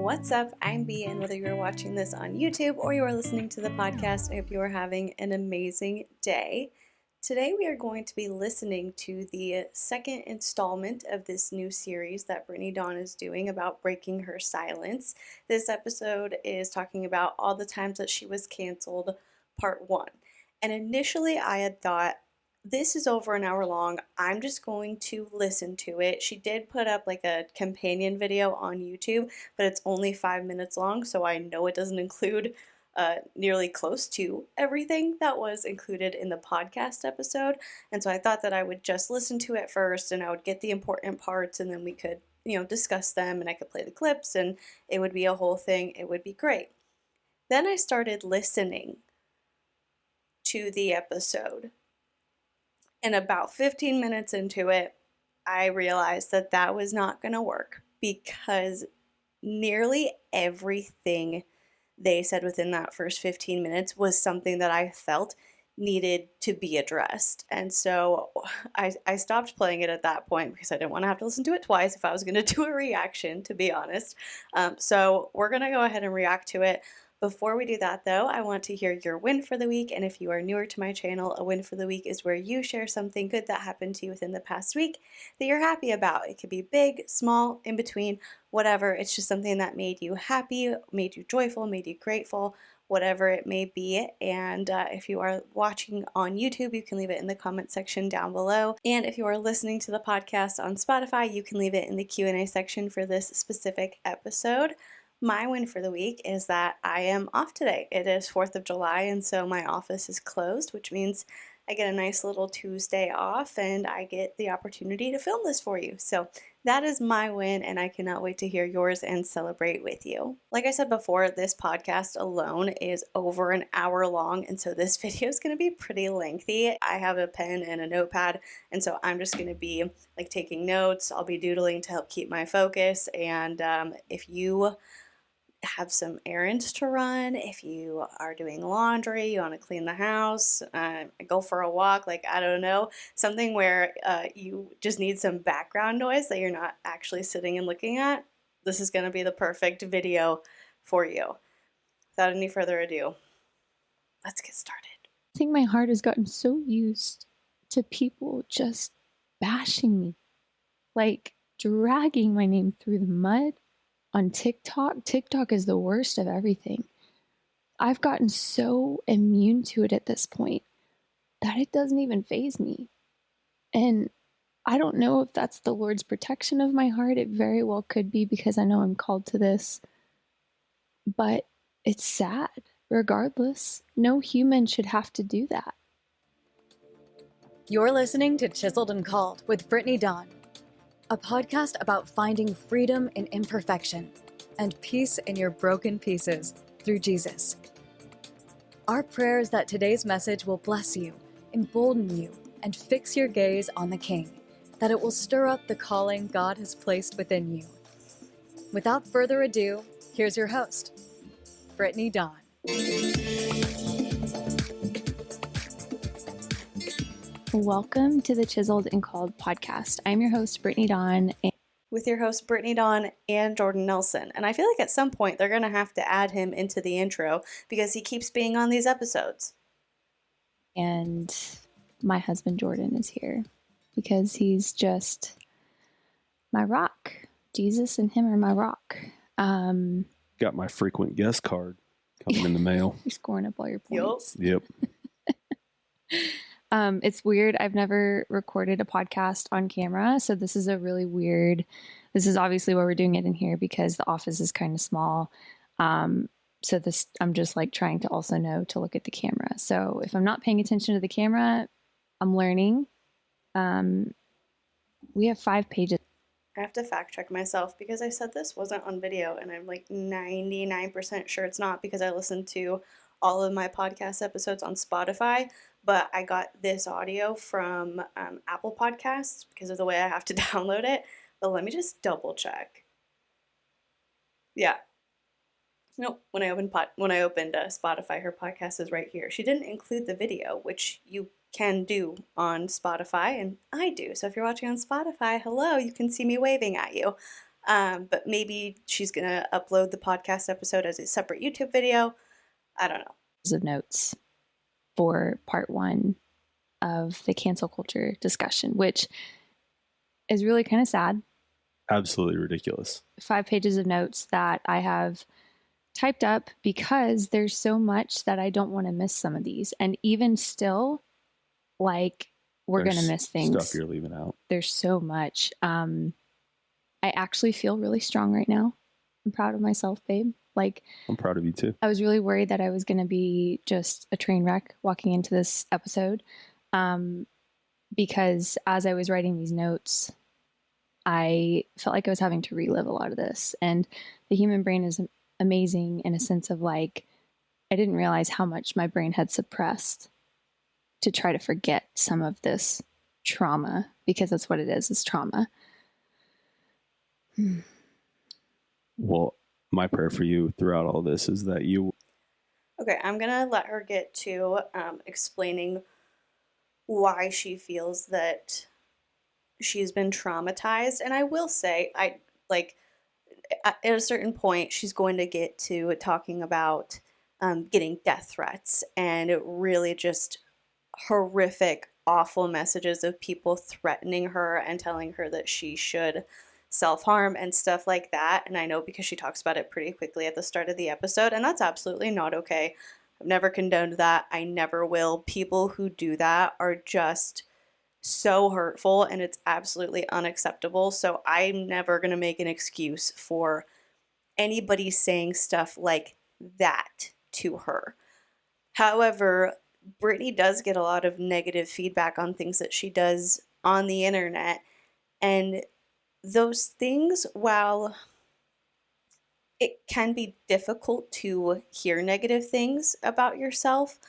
What's up? I'm B, and whether you're watching this on YouTube or you are listening to the podcast, I hope you are having an amazing day. Today we are going to be listening to the second installment of this new series that Brittany Dawn is doing about breaking her silence. This episode is talking about all the times that she was canceled, part 1. And initially I had thought, this is over an hour long. I'm just going to listen to it. She did put up like a companion video on YouTube, but it's only 5 minutes long, so I know it doesn't include nearly close to everything that was included in the podcast episode. And so I thought that I would just listen to it first and I would get the important parts and then we could, discuss them and I could play the clips and it would be a whole thing. It would be great. Then I started listening to the episode. And about 15 minutes into it, I realized that that was not going to work because nearly everything they said within that first 15 minutes was something that I felt needed to be addressed. And so I stopped playing it at that point because I didn't want to have to listen to it twice if I was going to do a reaction, to be honest. So we're going to go ahead and react to it. Before we do that, though, I want to hear your win for the week, and if you are newer to my channel, a win for the week is where you share something good that happened to you within the past week that you're happy about. It could be big, small, in between, whatever. It's just something that made you happy, made you joyful, made you grateful, whatever it may be. And if you are watching on YouTube, you can leave it in the comment section down below. And if you are listening to the podcast on Spotify, you can leave it in the Q&A section for this specific episode. My win for the week is that I am off today. It is 4th of July, and so my office is closed, which means I get a nice little Tuesday off, and I get the opportunity to film this for you. So that is my win, and I cannot wait to hear yours and celebrate with you. Like I said before, this podcast alone is over an hour long, and so this video is going to be pretty lengthy. I have a pen and a notepad, and so I'm just going to be like taking notes. I'll be doodling to help keep my focus, and if you have some errands to run, if you are doing laundry, you want to clean the house, go for a walk, like I don't know, something where you just need some background noise that you're not actually sitting and looking at, this is going to be the perfect video for you. Without any further ado, let's get started. I think my heart has gotten so used to people just bashing me, like dragging my name through the mud. On TikTok, TikTok is the worst of everything. I've gotten so immune to it at this point that it doesn't even faze me. And I don't know if that's the Lord's protection of my heart. It very well could be because I know I'm called to this. But it's sad. Regardless, no human should have to do that. You're listening to Chiseled and Called with Brittany Dawn, a podcast about finding freedom in imperfection and peace in your broken pieces through Jesus. Our prayer is that today's message will bless you, embolden you, and fix your gaze on the King, that it will stir up the calling God has placed within you. Without further ado, here's your host, Brittany Dawn. Welcome to the Chiseled and Called podcast. I'm your host, Brittany Dawn. With your host, Brittany Dawn and Jordan Nelson. And I feel like at some point they're going to have to add him into the intro because he keeps being on these episodes. And my husband, Jordan, is here because he's just my rock. Jesus and him are my rock. Got my frequent guest card coming in the mail. You're scoring up all your points. Yep. It's weird. I've never recorded a podcast on camera, so this is this is obviously why we're doing it in here because the office is kind of small. I'm just like trying to also know to look at the camera. So if I'm not paying attention to the camera, I'm learning. We have 5 pages. I have to fact check myself because I said this wasn't on video and I'm like 99% sure it's not because I listened to all of my podcast episodes on Spotify, but I got this audio from Apple Podcasts because of the way I have to download it. But let me just double check. Yeah. Nope. When I opened Spotify, her podcast is right here. She didn't include the video, which you can do on Spotify, and I do. So if you're watching on Spotify, hello, you can see me waving at you. But maybe she's going to upload the podcast episode as a separate YouTube video. I don't know. Of notes for part 1 of the cancel culture discussion, which is really kind of sad. Absolutely ridiculous. 5 pages of notes that I have typed up because there's so much that I don't want to miss some of these. And even still, like, we're going to miss things. Stuff you're leaving out. There's so much. I actually feel really strong right now. I'm proud of myself, babe. Like, I'm proud of you too. I was really worried that I was going to be just a train wreck walking into this episode. Because as I was writing these notes, I felt like I was having to relive a lot of this. And the human brain is amazing in a sense of, like, I didn't realize how much my brain had suppressed to try to forget some of this trauma, because that's what it is trauma. Well, my prayer for you throughout all this is that you... Okay, I'm going to let her get to explaining why she feels that she's been traumatized. And I will say, at a certain point, she's going to get to talking about getting death threats and really just horrific, awful messages of people threatening her and telling her that she should self-harm and stuff like that. And I know because she talks about it pretty quickly at the start of the episode, and that's absolutely not okay. I've never condoned that. I never will. People who do that are just so hurtful, and it's absolutely unacceptable. So I'm never going to make an excuse for anybody saying stuff like that to her. However, Brittany does get a lot of negative feedback on things that she does on the internet, and those things, while it can be difficult to hear negative things about yourself,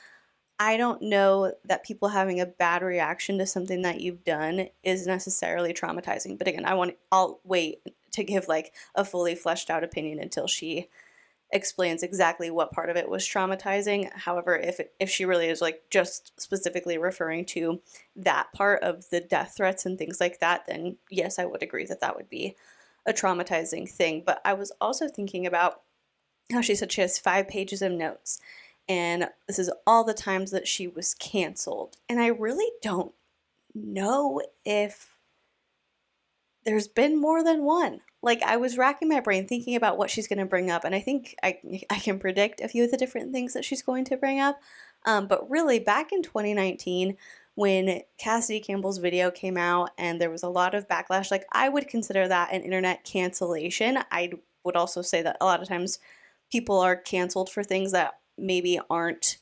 I don't know that people having a bad reaction to something that you've done is necessarily traumatizing. But again, I'll wait to give like a fully fleshed out opinion until she explains exactly what part of it was traumatizing. However, if she really is like just specifically referring to that part of the death threats and things like that, then yes, I would agree that that would be a traumatizing thing. But I was also thinking about how she said she has 5 pages of notes, and this is all the times that she was canceled. And I really don't know if there's been more than one. Like, I was racking my brain thinking about what she's going to bring up, and I think I can predict a few of the different things that she's going to bring up. But really, back in 2019, when Cassidy Campbell's video came out and there was a lot of backlash, like, I would consider that an internet cancellation. I would also say that a lot of times people are canceled for things that maybe aren't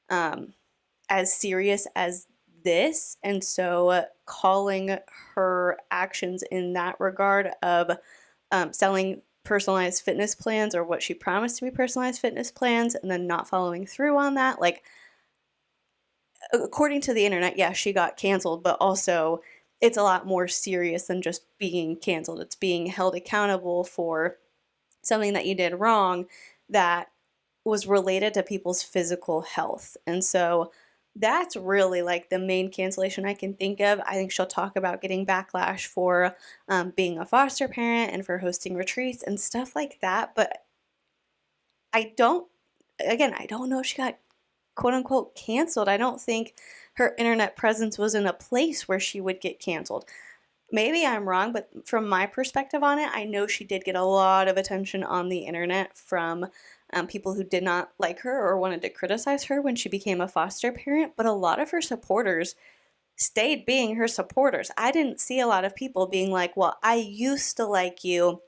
as serious as this. And so calling her actions in that regard of selling personalized fitness plans, or what she promised to be personalized fitness plans, and then not following through on that, like, according to the internet, yeah, she got canceled, but also it's a lot more serious than just being canceled. It's being held accountable for something that you did wrong that was related to people's physical health. And so that's really like the main cancellation I can think of. I think she'll talk about getting backlash for being a foster parent and for hosting retreats and stuff like that. But I don't know if she got quote unquote canceled. I don't think her internet presence was in a place where she would get canceled. Maybe I'm wrong, but from my perspective on it, I know she did get a lot of attention on the internet from people who did not like her or wanted to criticize her when she became a foster parent, but a lot of her supporters stayed being her supporters. I didn't see a lot of people being like, well, I used to like you,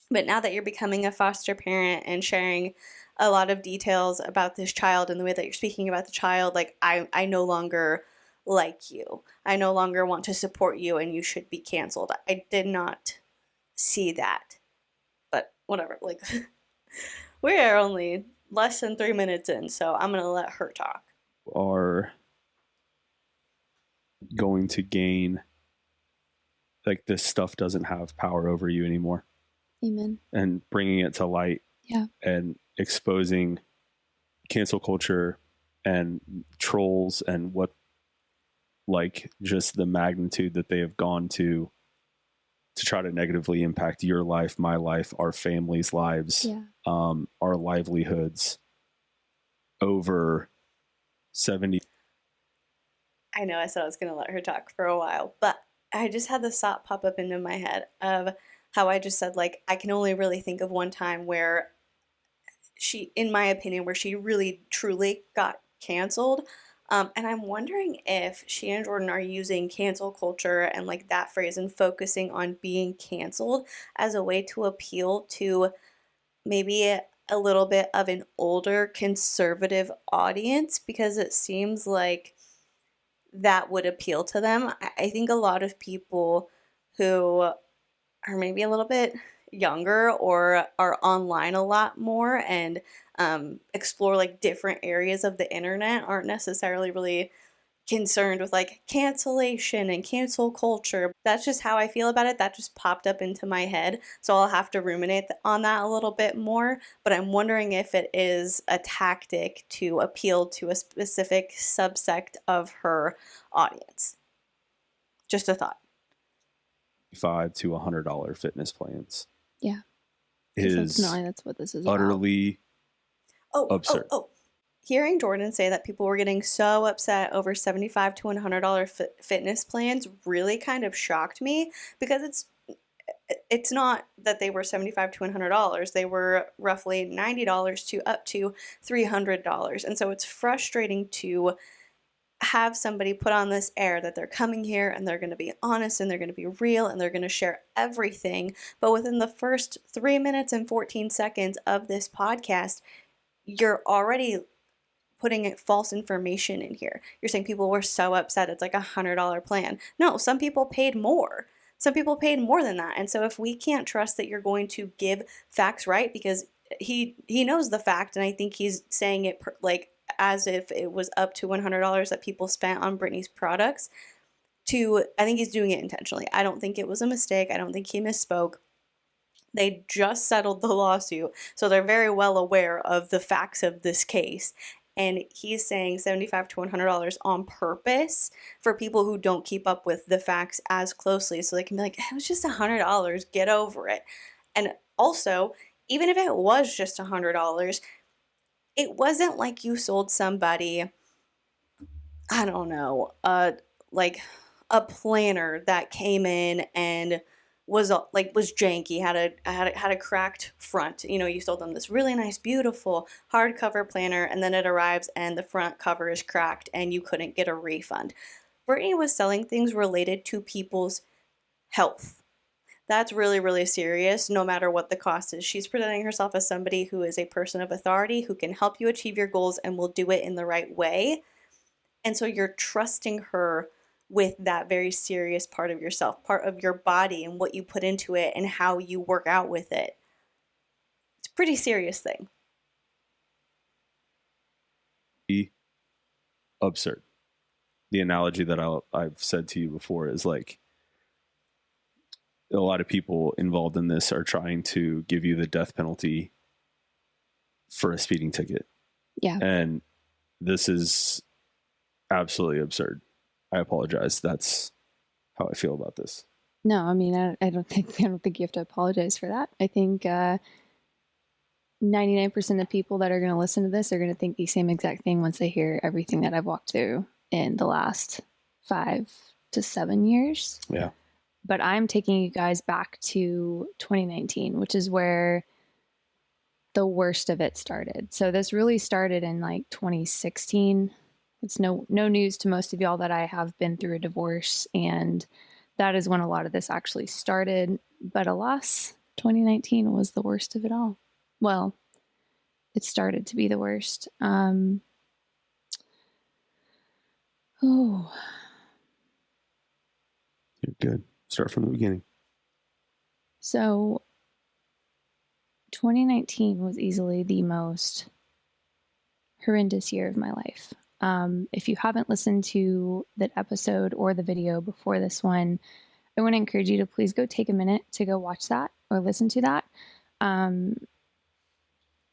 but now that you're becoming a foster parent and sharing a lot of details about this child and the way that you're speaking about the child, like, I no longer like you. I no longer want to support you and you should be canceled. I did not see that. But whatever, like, we are only less than 3 minutes in, so I'm going to let her talk. Are going to gain, like, this stuff doesn't have power over you anymore. Amen. And bringing it to light. Yeah. And exposing cancel culture and trolls and what, like, just the magnitude that they have gone to to try to negatively impact your life, my life, our families' lives, our livelihoods over 70. I know I said I was going to let her talk for a while, but I just had this thought pop up into my head of how I just said, like, I can only really think of one time where she, in my opinion, where she really truly got canceled. And I'm wondering if she and Jordan are using cancel culture and like that phrase and focusing on being canceled as a way to appeal to maybe a little bit of an older conservative audience, because it seems like that would appeal to them. I think a lot of people who are maybe a little bit younger or are online a lot more and explore like different areas of the internet aren't necessarily really concerned with like cancellation and cancel culture. That's just how I feel about it. That just popped up into my head. So I'll have to ruminate on that a little bit more. But I'm wondering if it is a tactic to appeal to a specific subsect of her audience. Just a thought. $5 to $100 fitness plans. Yeah. Is that's what this is utterly absurd. Hearing Jordan say that people were getting so upset over $75 to $100 fitness plans really kind of shocked me, because it's not that they were $75 to $100. They were roughly $90 to up to $300. And so it's frustrating to have somebody put on this air that they're coming here and they're going to be honest and they're going to be real and they're going to share everything. But within the first 3 minutes and 14 seconds of this podcast, you're already putting false information in here. You're saying people were so upset it's like $100 plan. No, some people paid more. Some people paid more than that. And so if we can't trust that you're going to give facts right, because he knows the fact, and I think he's saying it like as if it was up to $100 that people spent on Brittany's products, I think he's doing it intentionally. I don't think it was a mistake. I don't think he misspoke. They just settled the lawsuit, so they're very well aware of the facts of this case. And he's saying $75 to $100 on purpose for people who don't keep up with the facts as closely, so they can be like, it was just $100, get over it. And also, even if it was just $100, it wasn't like you sold somebody, I don't know, like a planner that came in and was janky, had a cracked front. You know, you sold them this really nice, beautiful hardcover planner, and then it arrives and the front cover is cracked and you couldn't get a refund. Brittany was selling things related to people's health. That's really, really serious, no matter what the cost is. She's presenting herself as somebody who is a person of authority, who can help you achieve your goals and will do it in the right way. And so you're trusting her with that very serious part of yourself, part of your body and what you put into it and how you work out with it. It's a pretty serious thing. Absurd. The analogy that I've said to you before is like, a lot of people involved in this are trying to give you the death penalty for a speeding ticket. Yeah. And this is absolutely absurd. I apologize. That's how I feel about this. No, I mean, I don't think you have to apologize for that. I think 99% of people that are going to listen to this are going to think the same exact thing once they hear everything that I've walked through in the last 5 to 7 years. Yeah. But I'm taking you guys back to 2019, which is where the worst of it started. So this really started in like 2016. It's no news to most of y'all that I have been through a divorce, and that is when a lot of this actually started. But alas, 2019 was the worst of it all. Well, it started to be the worst. You're good. Start from the beginning. So 2019 was easily the most horrendous year of my life. If you haven't listened to that episode or the video before this one, I want to encourage you to please go take a minute to go watch that or listen to that,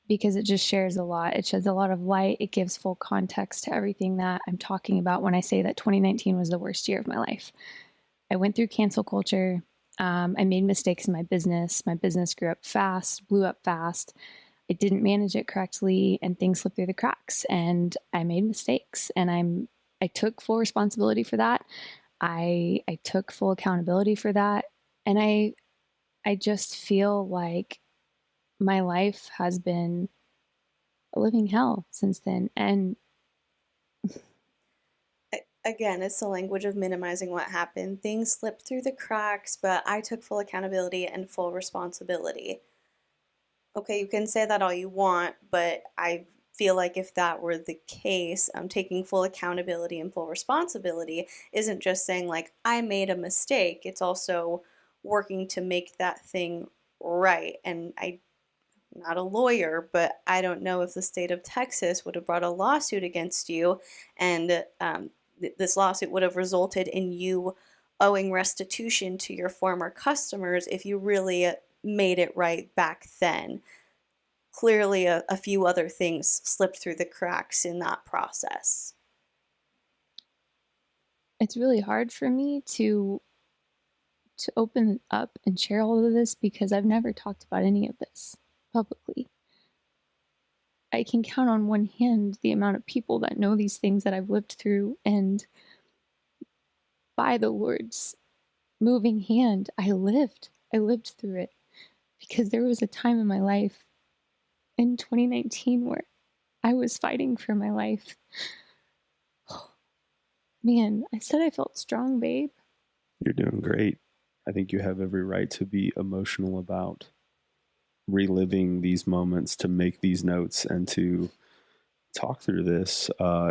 because it just shares a lot. It sheds a lot of light. It gives full context to everything that I'm talking about when I say that 2019 was the worst year of my life. I went through cancel culture. I made mistakes in my business. My business grew up fast, blew up fast. I didn't manage it correctly, and things slipped through the cracks, and I made mistakes, and I took full responsibility for that. I took full accountability for that, and I just feel like my life has been a living hell since then. And again, it's the language of minimizing what happened. Things slipped through the cracks, but I took full accountability and full responsibility. Okay, you can say that all you want, but I feel like if that were the case, taking full accountability and full responsibility isn't just saying, like, I made a mistake. It's also working to make that thing right. And I'm not a lawyer, but I don't know if the state of Texas would have brought a lawsuit against you, and this lawsuit would have resulted in you owing restitution to your former customers if you really made it right back then. Clearly, a few other things slipped through the cracks in that process. it's really hard for me to open up and share all of this because I've never talked about any of this publicly. I can count on one hand the amount of people that know these things that I've lived through, and by the Lord's moving hand, I lived through it, because there was a time in my life in 2019 where I was fighting for my life. Man, I said I felt strong, babe. You're doing great. I think you have every right to be emotional about reliving these moments, to make these notes, and to talk through this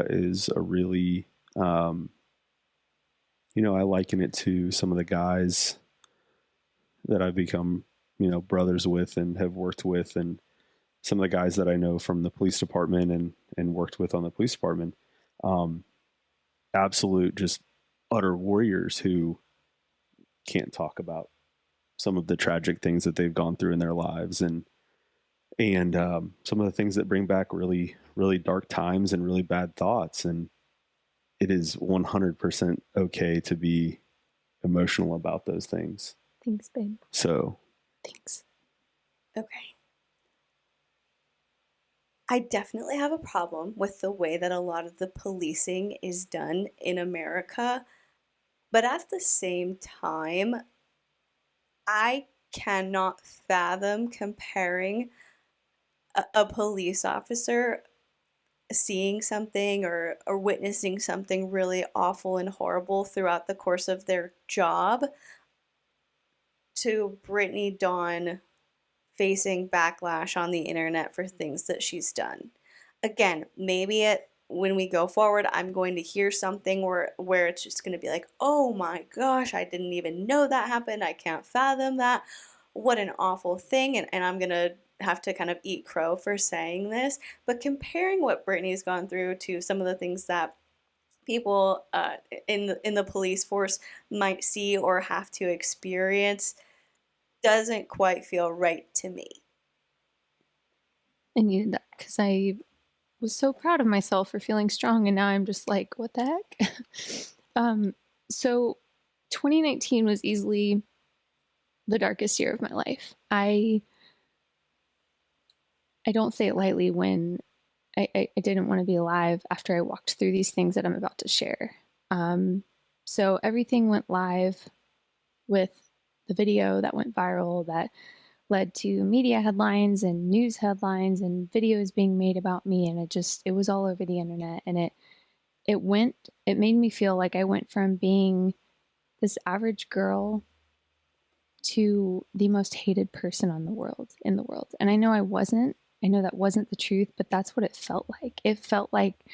is a really, I liken it to some of the guys that I've become, brothers with and have worked with, and some of the guys that I know from the police department and worked with on the police department. Absolute, just utter warriors who can't talk about some of the tragic things that they've gone through in their lives, and some of the things that bring back really, really dark times and really bad thoughts. And it is 100% okay to be emotional about those things. Thanks, babe. So, Thanks. Okay. I definitely have a problem with the way that a lot of the policing is done in America, but at the same time, I cannot fathom comparing a police officer seeing something or witnessing something really awful and horrible throughout the course of their job to Brittany Dawn facing backlash on the internet for things that she's done. Again, maybe when we go forward, I'm going to hear something where it's just going to be like, oh my gosh, I didn't even know that happened. I can't fathom that. What an awful thing. And I'm going to have to kind of eat crow for saying this. But comparing what Brittany's gone through to some of the things that people in the police force might see or have to experience doesn't quite feel right to me. I needed that because I was so proud of myself for feeling strong, and now I'm just like, what the heck? So 2019 was easily the darkest year of my life. I don't say it lightly when I didn't want to be alive after I walked through these things that I'm about to share. So everything went live with the video that went viral that led to media headlines and news headlines and videos being made about me, and it was all over the internet, and it made me feel like I went from being this average girl to the most hated person in the world. And I know that wasn't the truth, but that's what it felt like. It felt like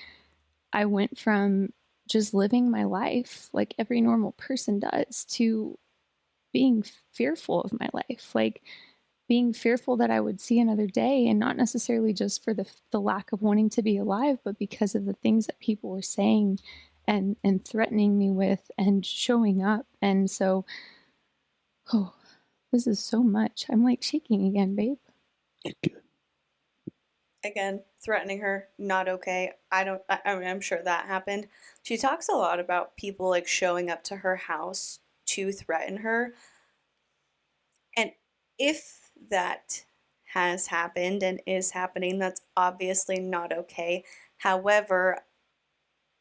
I went from just living my life like every normal person does to being fearful of my life, like being fearful that I would see another day, and not necessarily just for the lack of wanting to be alive, but because of the things that people were saying and threatening me with and showing up. And so, this is so much. I'm like shaking again, babe. Good. Again, threatening her, not okay. I'm sure that happened. She talks a lot about people like showing up to her house to threaten her. if that has happened and is happening, that's obviously not okay. However,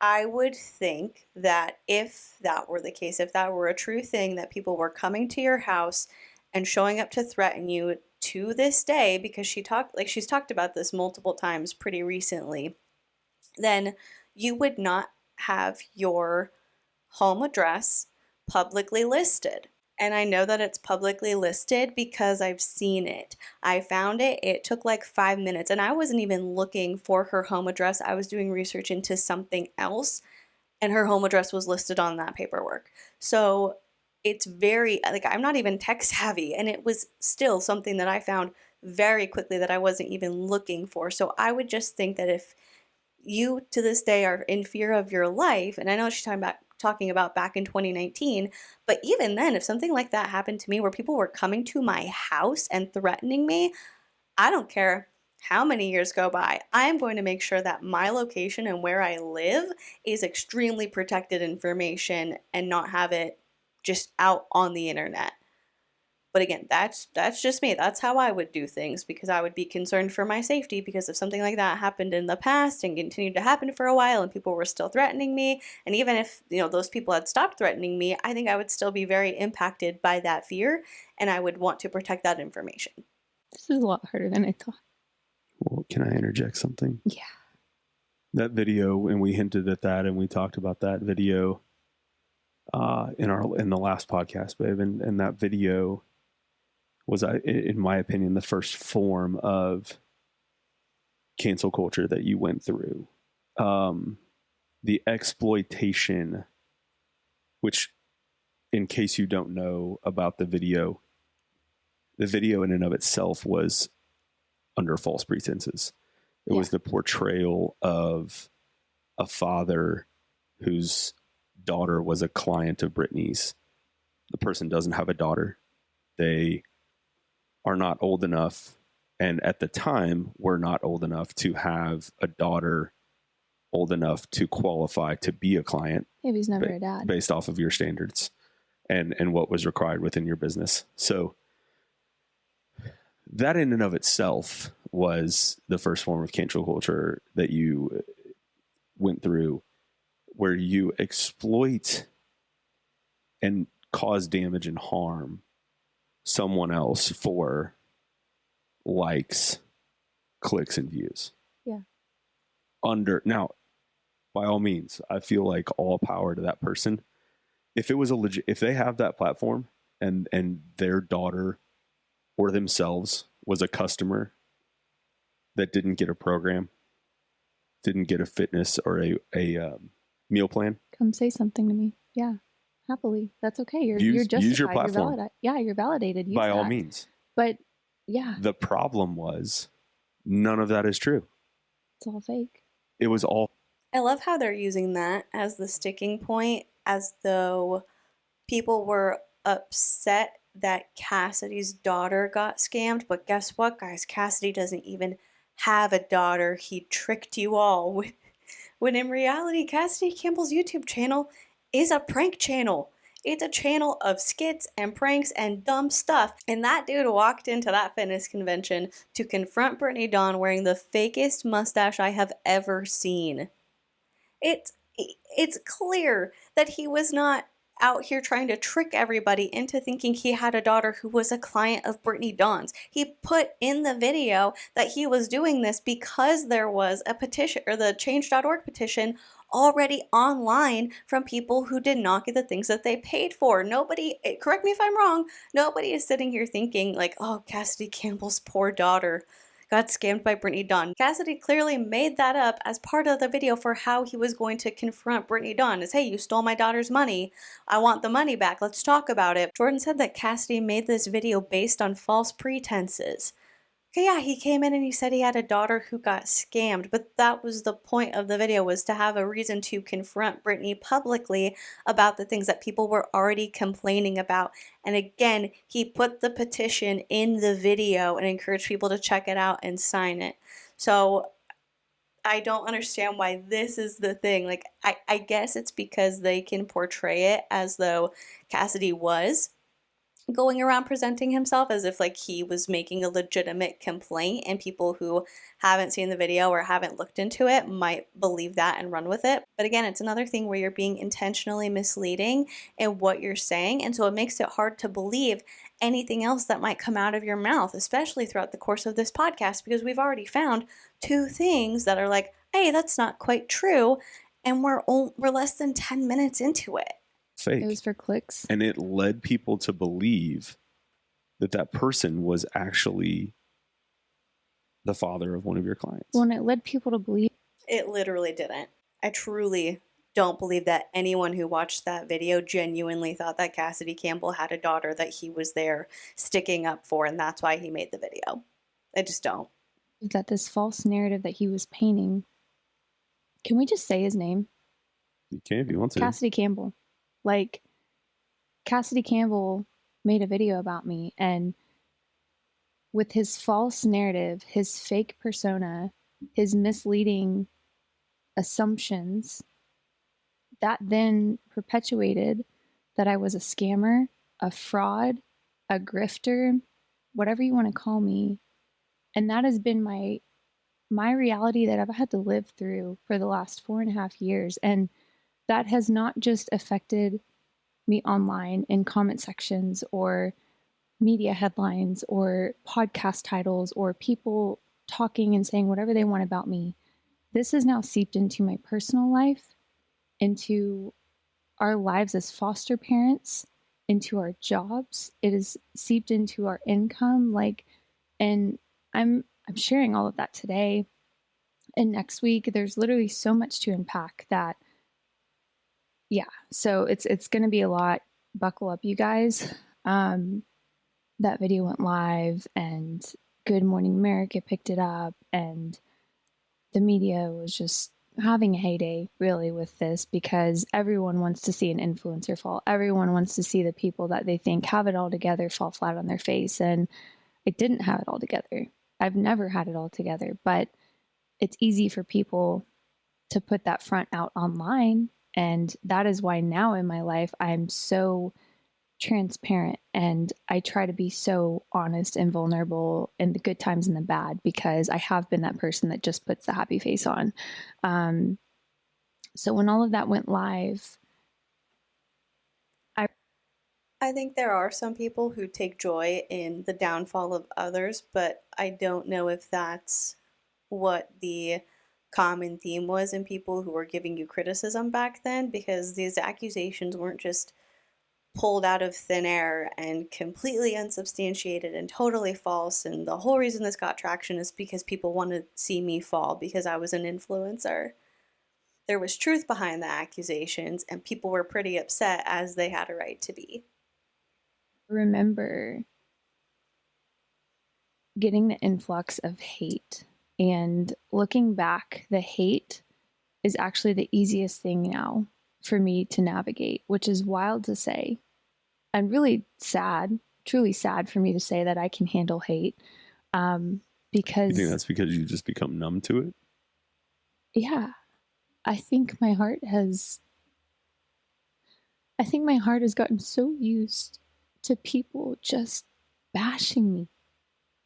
I would think that if that were the case, if that were a true thing, that people were coming to your house and showing up to threaten you to this day, because she's talked about this multiple times pretty recently, then you would not have your home address publicly listed. And I know that it's publicly listed because I've seen it. I found it. It took like 5 minutes, and I wasn't even looking for her home address. I was doing research into something else, and her home address was listed on that paperwork. So it's very, like, I'm not even tech savvy, and it was still something that I found very quickly that I wasn't even looking for. So I would just think that if you to this day are in fear of your life, and I know she's talking about back in 2019, but even then, if something like that happened to me where people were coming to my house and threatening me, I don't care how many years go by, I'm going to make sure that my location and where I live is extremely protected information and not have it just out on the internet. But again, that's just me. That's how I would do things, because I would be concerned for my safety, because if something like that happened in the past and continued to happen for a while and people were still threatening me, and even if, those people had stopped threatening me, I think I would still be very impacted by that fear, and I would want to protect that information. This is a lot harder than I thought. Well, can I interject something? Yeah. That video, and we hinted at that, and we talked about that video in the last podcast, babe, and that video was, in my opinion, the first form of cancel culture that you went through. The exploitation, which, in case you don't know about the video in and of itself was under false pretenses. It was the portrayal of a father whose daughter was a client of Brittany's. The person doesn't have a daughter. They are not old enough, and at the time were not old enough to have a daughter old enough to qualify to be a client. Maybe he's never a dad. Based off of your standards and what was required within your business. So that in and of itself was the first form of cancel culture that you went through, where you exploit and cause damage and harm someone else for likes, clicks, and views. Yeah. Now, by all means, I feel like all power to that person. If it was if they have that platform and their daughter or themselves was a customer that didn't get a program, didn't get a fitness or a meal plan, come say something to me. Yeah. Happily. That's okay. You're justified. Use your platform. You're validated. Use by all that. means. But yeah. The problem was none of that is true. It's all fake. It was all. I love how they're using that as the sticking point, as though people were upset that Cassidy's daughter got scammed. But guess what, guys? Cassidy doesn't even have a daughter. He tricked you all. When in reality, Cassidy Campbell's YouTube channel is a prank channel. It's a channel of skits and pranks and dumb stuff. And that dude walked into that fitness convention to confront Brittany Dawn wearing the fakest mustache I have ever seen. It's clear that he was not out here trying to trick everybody into thinking he had a daughter who was a client of Brittany Dawn's. He put in the video that he was doing this because there was a petition, or the change.org petition, already online from people who did not get the things that they paid for. Nobody, correct me if I'm wrong, nobody is sitting here thinking like, oh, Cassidy Campbell's poor daughter got scammed by Brittany Dawn. Cassidy clearly made that up as part of the video for how he was going to confront Brittany Dawn. Is, hey, you stole my daughter's money. I want the money back. Let's talk about it. Jordan said that Cassidy made this video based on false pretenses. Okay, yeah, he came in and he said he had a daughter who got scammed, but that was the point of the video, was to have a reason to confront Brittany publicly about the things that people were already complaining about. And again, he put the petition in the video and encouraged people to check it out and sign it. So I don't understand why this is the thing. Like, I guess it's because they can portray it as though Cassidy was going around presenting himself as if like he was making a legitimate complaint, and people who haven't seen the video or haven't looked into it might believe that and run with it. But again, it's another thing where you're being intentionally misleading in what you're saying, and so it makes it hard to believe anything else that might come out of your mouth, especially throughout the course of this podcast, because we've already found two things that are like, hey, that's not quite true, and we're less than 10 minutes into it. Fake. It was for clicks. And it led people to believe that that person was actually the father of one of your clients. Well, and it led people to believe. It literally didn't. I truly don't believe that anyone who watched that video genuinely thought that Cassidy Campbell had a daughter that he was there sticking up for, and that's why he made the video. I just don't. That this false narrative that he was painting. Can we just say his name? You can if you want to. Cassidy Campbell. Like, Cassidy Campbell made a video about me, and with his false narrative, his fake persona, his misleading assumptions, that then perpetuated that I was a scammer, a fraud, a grifter, whatever you want to call me. And that has been my reality that I've had to live through for the last 4.5 years. And that has not just affected me online in comment sections or media headlines or podcast titles or people talking and saying whatever they want about me. This has now seeped into my personal life, into our lives as foster parents, into our jobs. It has seeped into our income. And I'm sharing all of that today. And next week, there's literally so much to unpack that. Yeah, so it's going to be a lot. Buckle up, you guys. That video went live, and Good Morning America picked it up, and the media was just having a heyday, really, with this, because everyone wants to see an influencer fall. Everyone wants to see the people that they think have it all together fall flat on their face, and I didn't have it all together. I've never had it all together, but it's easy for people to put that front out online. And that is why now in my life, I'm so transparent and I try to be so honest and vulnerable in the good times and the bad, because I have been that person that just puts the happy face on. So when all of that went live, I think there are some people who take joy in the downfall of others, but I don't know if that's what the common theme was in people who were giving you criticism back then, because these accusations weren't just pulled out of thin air and completely unsubstantiated and totally false. And the whole reason this got traction is because people wanted to see me fall because I was an influencer. There was truth behind the accusations, and people were pretty upset, as they had a right to be. Remember getting the influx of hate, and looking back, the hate is actually the easiest thing now for me to navigate, which is wild to say, and really sad, truly sad for me to say that I can handle hate. Because you think that's because you just become numb to it? Yeah, I think my heart has gotten so used to people just bashing me,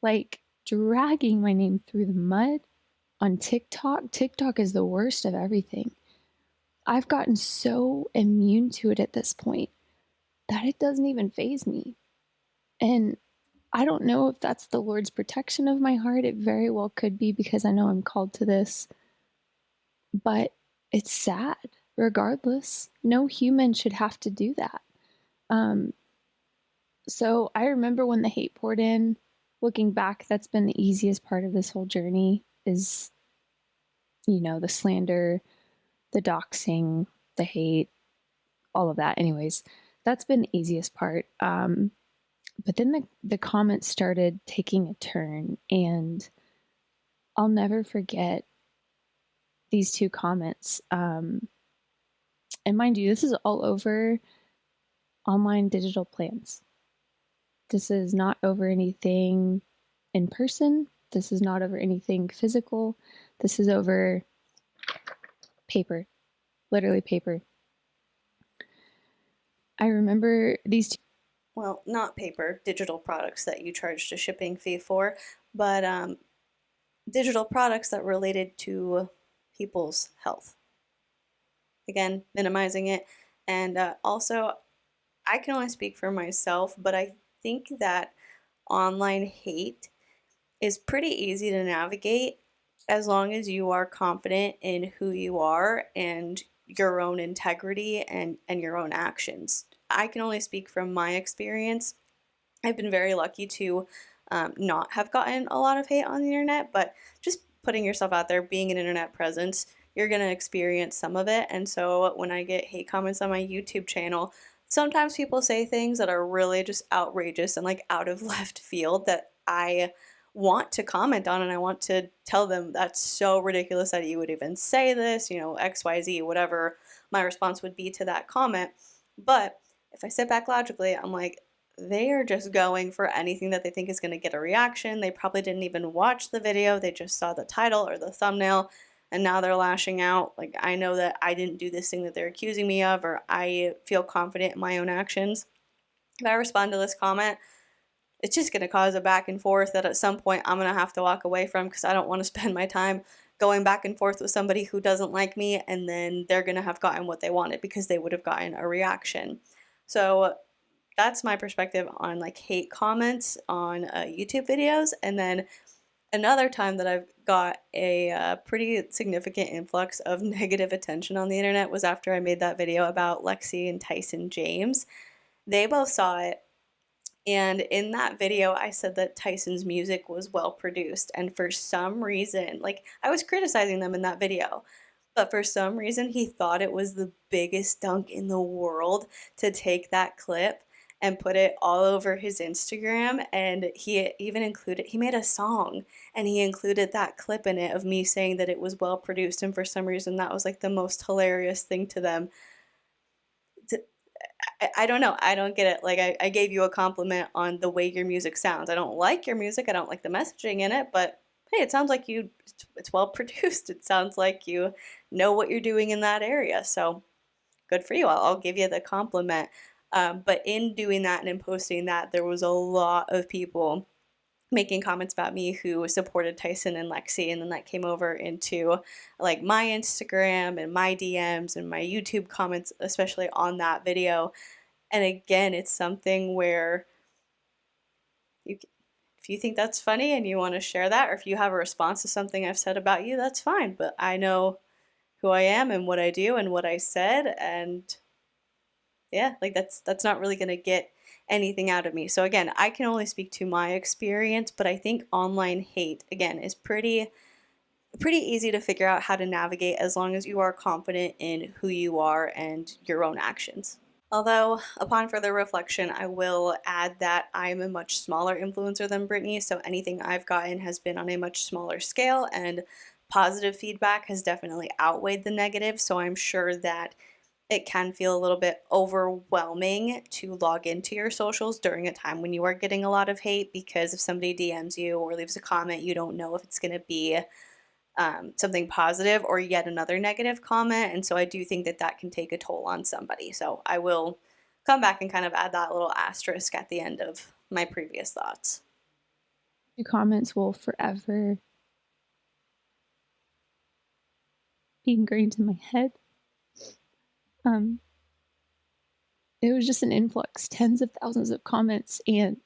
like dragging my name through the mud on TikTok. TikTok is the worst of everything. I've gotten so immune to it at this point that it doesn't even faze me. And I don't know if that's the Lord's protection of my heart. It very well could be, because I know I'm called to this. But it's sad, regardless. No human should have to do that. So I remember when the hate poured in. Looking back, that's been the easiest part of this whole journey is, the slander, the doxing, the hate, all of that. Anyways, that's been the easiest part. But then the comments started taking a turn, and I'll never forget these two comments. And mind you, this is all over online digital plans. This is not over anything in person. This is not over anything physical. This is over paper, literally paper. I remember these two well, not paper, digital products that you charged a shipping fee for, but digital products that related to people's health. Again, minimizing it. And also, I can only speak for myself, but I think that online hate is pretty easy to navigate as long as you are confident in who you are and your own integrity and your own actions. I can only speak from my experience. I've been very lucky to not have gotten a lot of hate on the internet, but just putting yourself out there, being an internet presence, you're going to experience some of it. And so when I get hate comments on my YouTube channel, sometimes people say things that are really just outrageous and like out of left field that I want to comment on, and I want to tell them that's so ridiculous that you would even say this, XYZ, whatever my response would be to that comment. But if I sit back logically, I'm like, they are just going for anything that they think is going to get a reaction. They probably didn't even watch the video. They just saw the title or the thumbnail, and now they're lashing out. Like, I know that I didn't do this thing that they're accusing me of, or I feel confident in my own actions. If I respond to this comment, it's just going to cause a back and forth that at some point I'm going to have to walk away from, because I don't want to spend my time going back and forth with somebody who doesn't like me, and then they're going to have gotten what they wanted because they would have gotten a reaction. So that's my perspective on like hate comments on YouTube videos. And then another time that I've got a pretty significant influx of negative attention on the internet was after I made that video about Lexi and Tyson James. They both saw it. And in that video, I said that Tyson's music was well produced. And for some reason, like, I was criticizing them in that video, but for some reason, he thought it was the biggest dunk in the world to take that clip and put it all over his Instagram. And he even he made a song and he included that clip in it of me saying that it was well produced. And for some reason, that was like the most hilarious thing to them. I don't know. I don't get it. Like, I gave you a compliment on the way your music sounds. I don't like your music. I don't like the messaging in it, but hey, it sounds like it's well produced. It sounds like you know what you're doing in that area. So good for you. I'll give you the compliment. But in doing that and in posting that, there was a lot of people making comments about me who supported Tyson and Lexi, and then that came over into like my Instagram and my DMs and my YouTube comments, especially on that video. And again, it's something where if you think that's funny and you want to share that, or if you have a response to something I've said about you, that's fine. But I know who I am and what I do and what I said, and yeah, like that's not really going to get anything out of me. So again, I can only speak to my experience, but I think online hate, again, is pretty easy to figure out how to navigate as long as you are confident in who you are and your own actions. Although, upon further reflection, I will add that I'm a much smaller influencer than Brittany, so anything I've gotten has been on a much smaller scale, and positive feedback has definitely outweighed the negative, so I'm sure that it can feel a little bit overwhelming to log into your socials during a time when you are getting a lot of hate, because if somebody DMs you or leaves a comment, you don't know if it's going to be something positive or yet another negative comment. And so I do think that that can take a toll on somebody. So I will come back and kind of add that little asterisk at the end of my previous thoughts. Your comments will forever be ingrained in my head. It was just an influx, tens of thousands of comments, and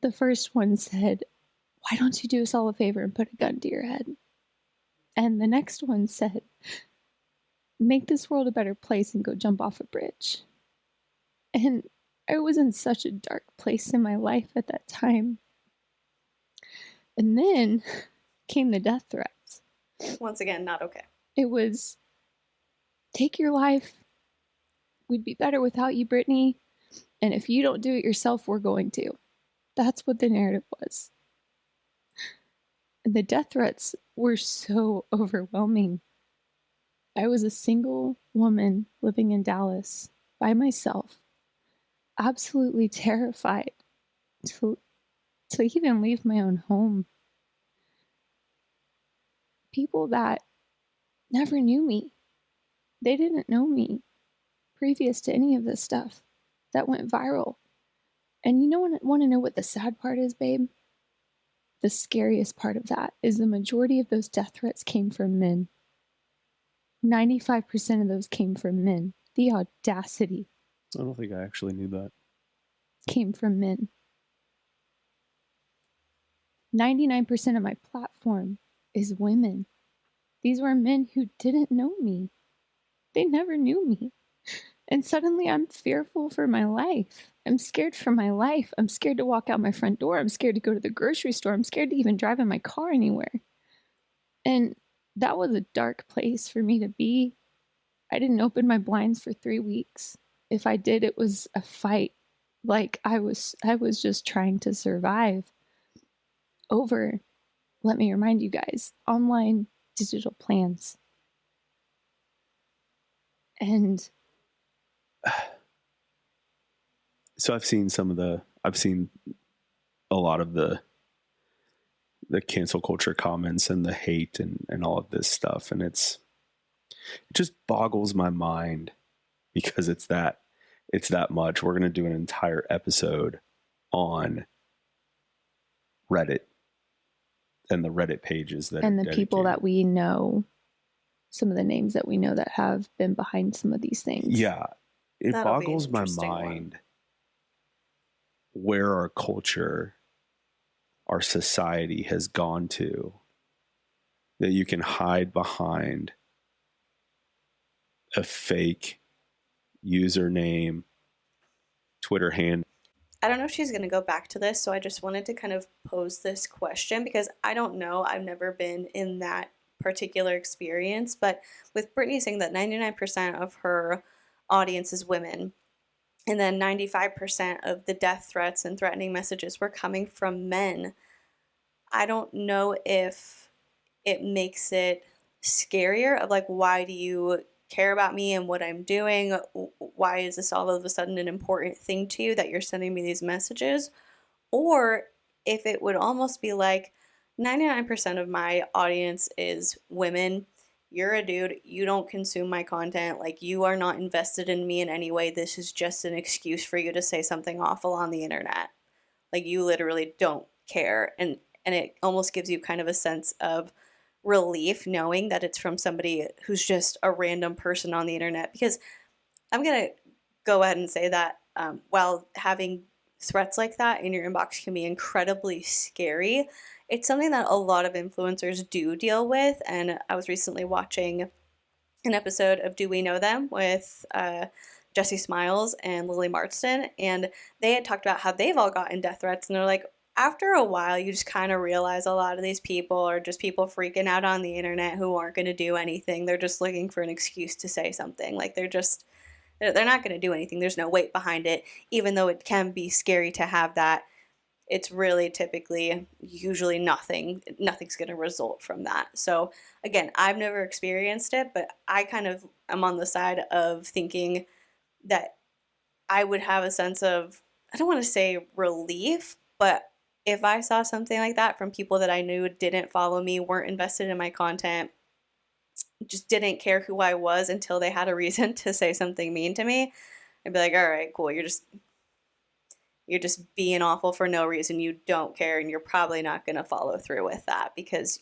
the first one said, "Why don't you do us all a favor and put a gun to your head?" And the next one said, "Make this world a better place and go jump off a bridge." And I was in such a dark place in my life at that time. And then came the death threats. Once again, not okay. It was, "Take your life. We'd be better without you, Brittany. And if you don't do it yourself, we're going to." That's what the narrative was. And the death threats were so overwhelming. I was a single woman living in Dallas by myself, absolutely terrified to even leave my own home. People that never knew me, they didn't know me previous to any of this stuff that went viral. And you want to know what the sad part is, babe? The scariest part of that is the majority of those death threats came from men. 95% of those came from men. The audacity. I don't think I actually knew that. Came from men. 99% of my platform is women. These were men who didn't know me. They never knew me. And suddenly I'm fearful for my life. I'm scared for my life. I'm scared to walk out my front door. I'm scared to go to the grocery store. I'm scared to even drive in my car anywhere. And that was a dark place for me to be. I didn't open my blinds for 3 weeks. If I did, it was a fight. Like I was just trying to survive over, let me remind you guys, online digital plans. And so I've seen a lot of the cancel culture comments and the hate and all of this stuff. And it just boggles my mind because it's that much. We're going to do an entire episode on Reddit and the Reddit pages and the people that we know, some of the names that we know that have been behind some of these things. Yeah. It That'll boggles my mind where our culture, our society has gone to, that you can hide behind a fake username, Twitter handle. I don't know if she's going to go back to this, so I just wanted to kind of pose this question because I don't know. I've never been in that particular experience, but with Brittany saying that 99% of her audience is women, and then 95% of the death threats and threatening messages were coming from men, I don't know if it makes it scarier of like, why do you care about me and what I'm doing? Why is this all of a sudden an important thing to you that you're sending me these messages? Or if it would almost be like 99% of my audience is women. You're a dude. You don't consume my content. Like, you are not invested in me in any way. This is just an excuse for you to say something awful on the internet. Like, you literally don't care. And it almost gives you kind of a sense of relief knowing that it's from somebody who's just a random person on the internet. Because I'm going to go ahead and say that while having threats like that in your inbox can be incredibly scary, it's something that a lot of influencers do deal with. And I was recently watching an episode of Do We Know Them with Jessie Smiles and Lily Marston, and they had talked about how they've all gotten death threats, and they're like, after a while, you just kind of realize a lot of these people are just people freaking out on the internet who aren't going to do anything. They're just looking for an excuse to say something. Like, they're not going to do anything. There's no weight behind it. Even though it can be scary to have that, it's really usually nothing's going to result from that. So again, I've never experienced it, but I kind of am on the side of thinking that I would have a sense of, I don't want to say relief, but if I saw something like that from people that I knew didn't follow me, weren't invested in my content, just didn't care who I was until they had a reason to say something mean to me, I'd be like, all right, cool. You're just being awful for no reason. You don't care, and you're probably not going to follow through with that because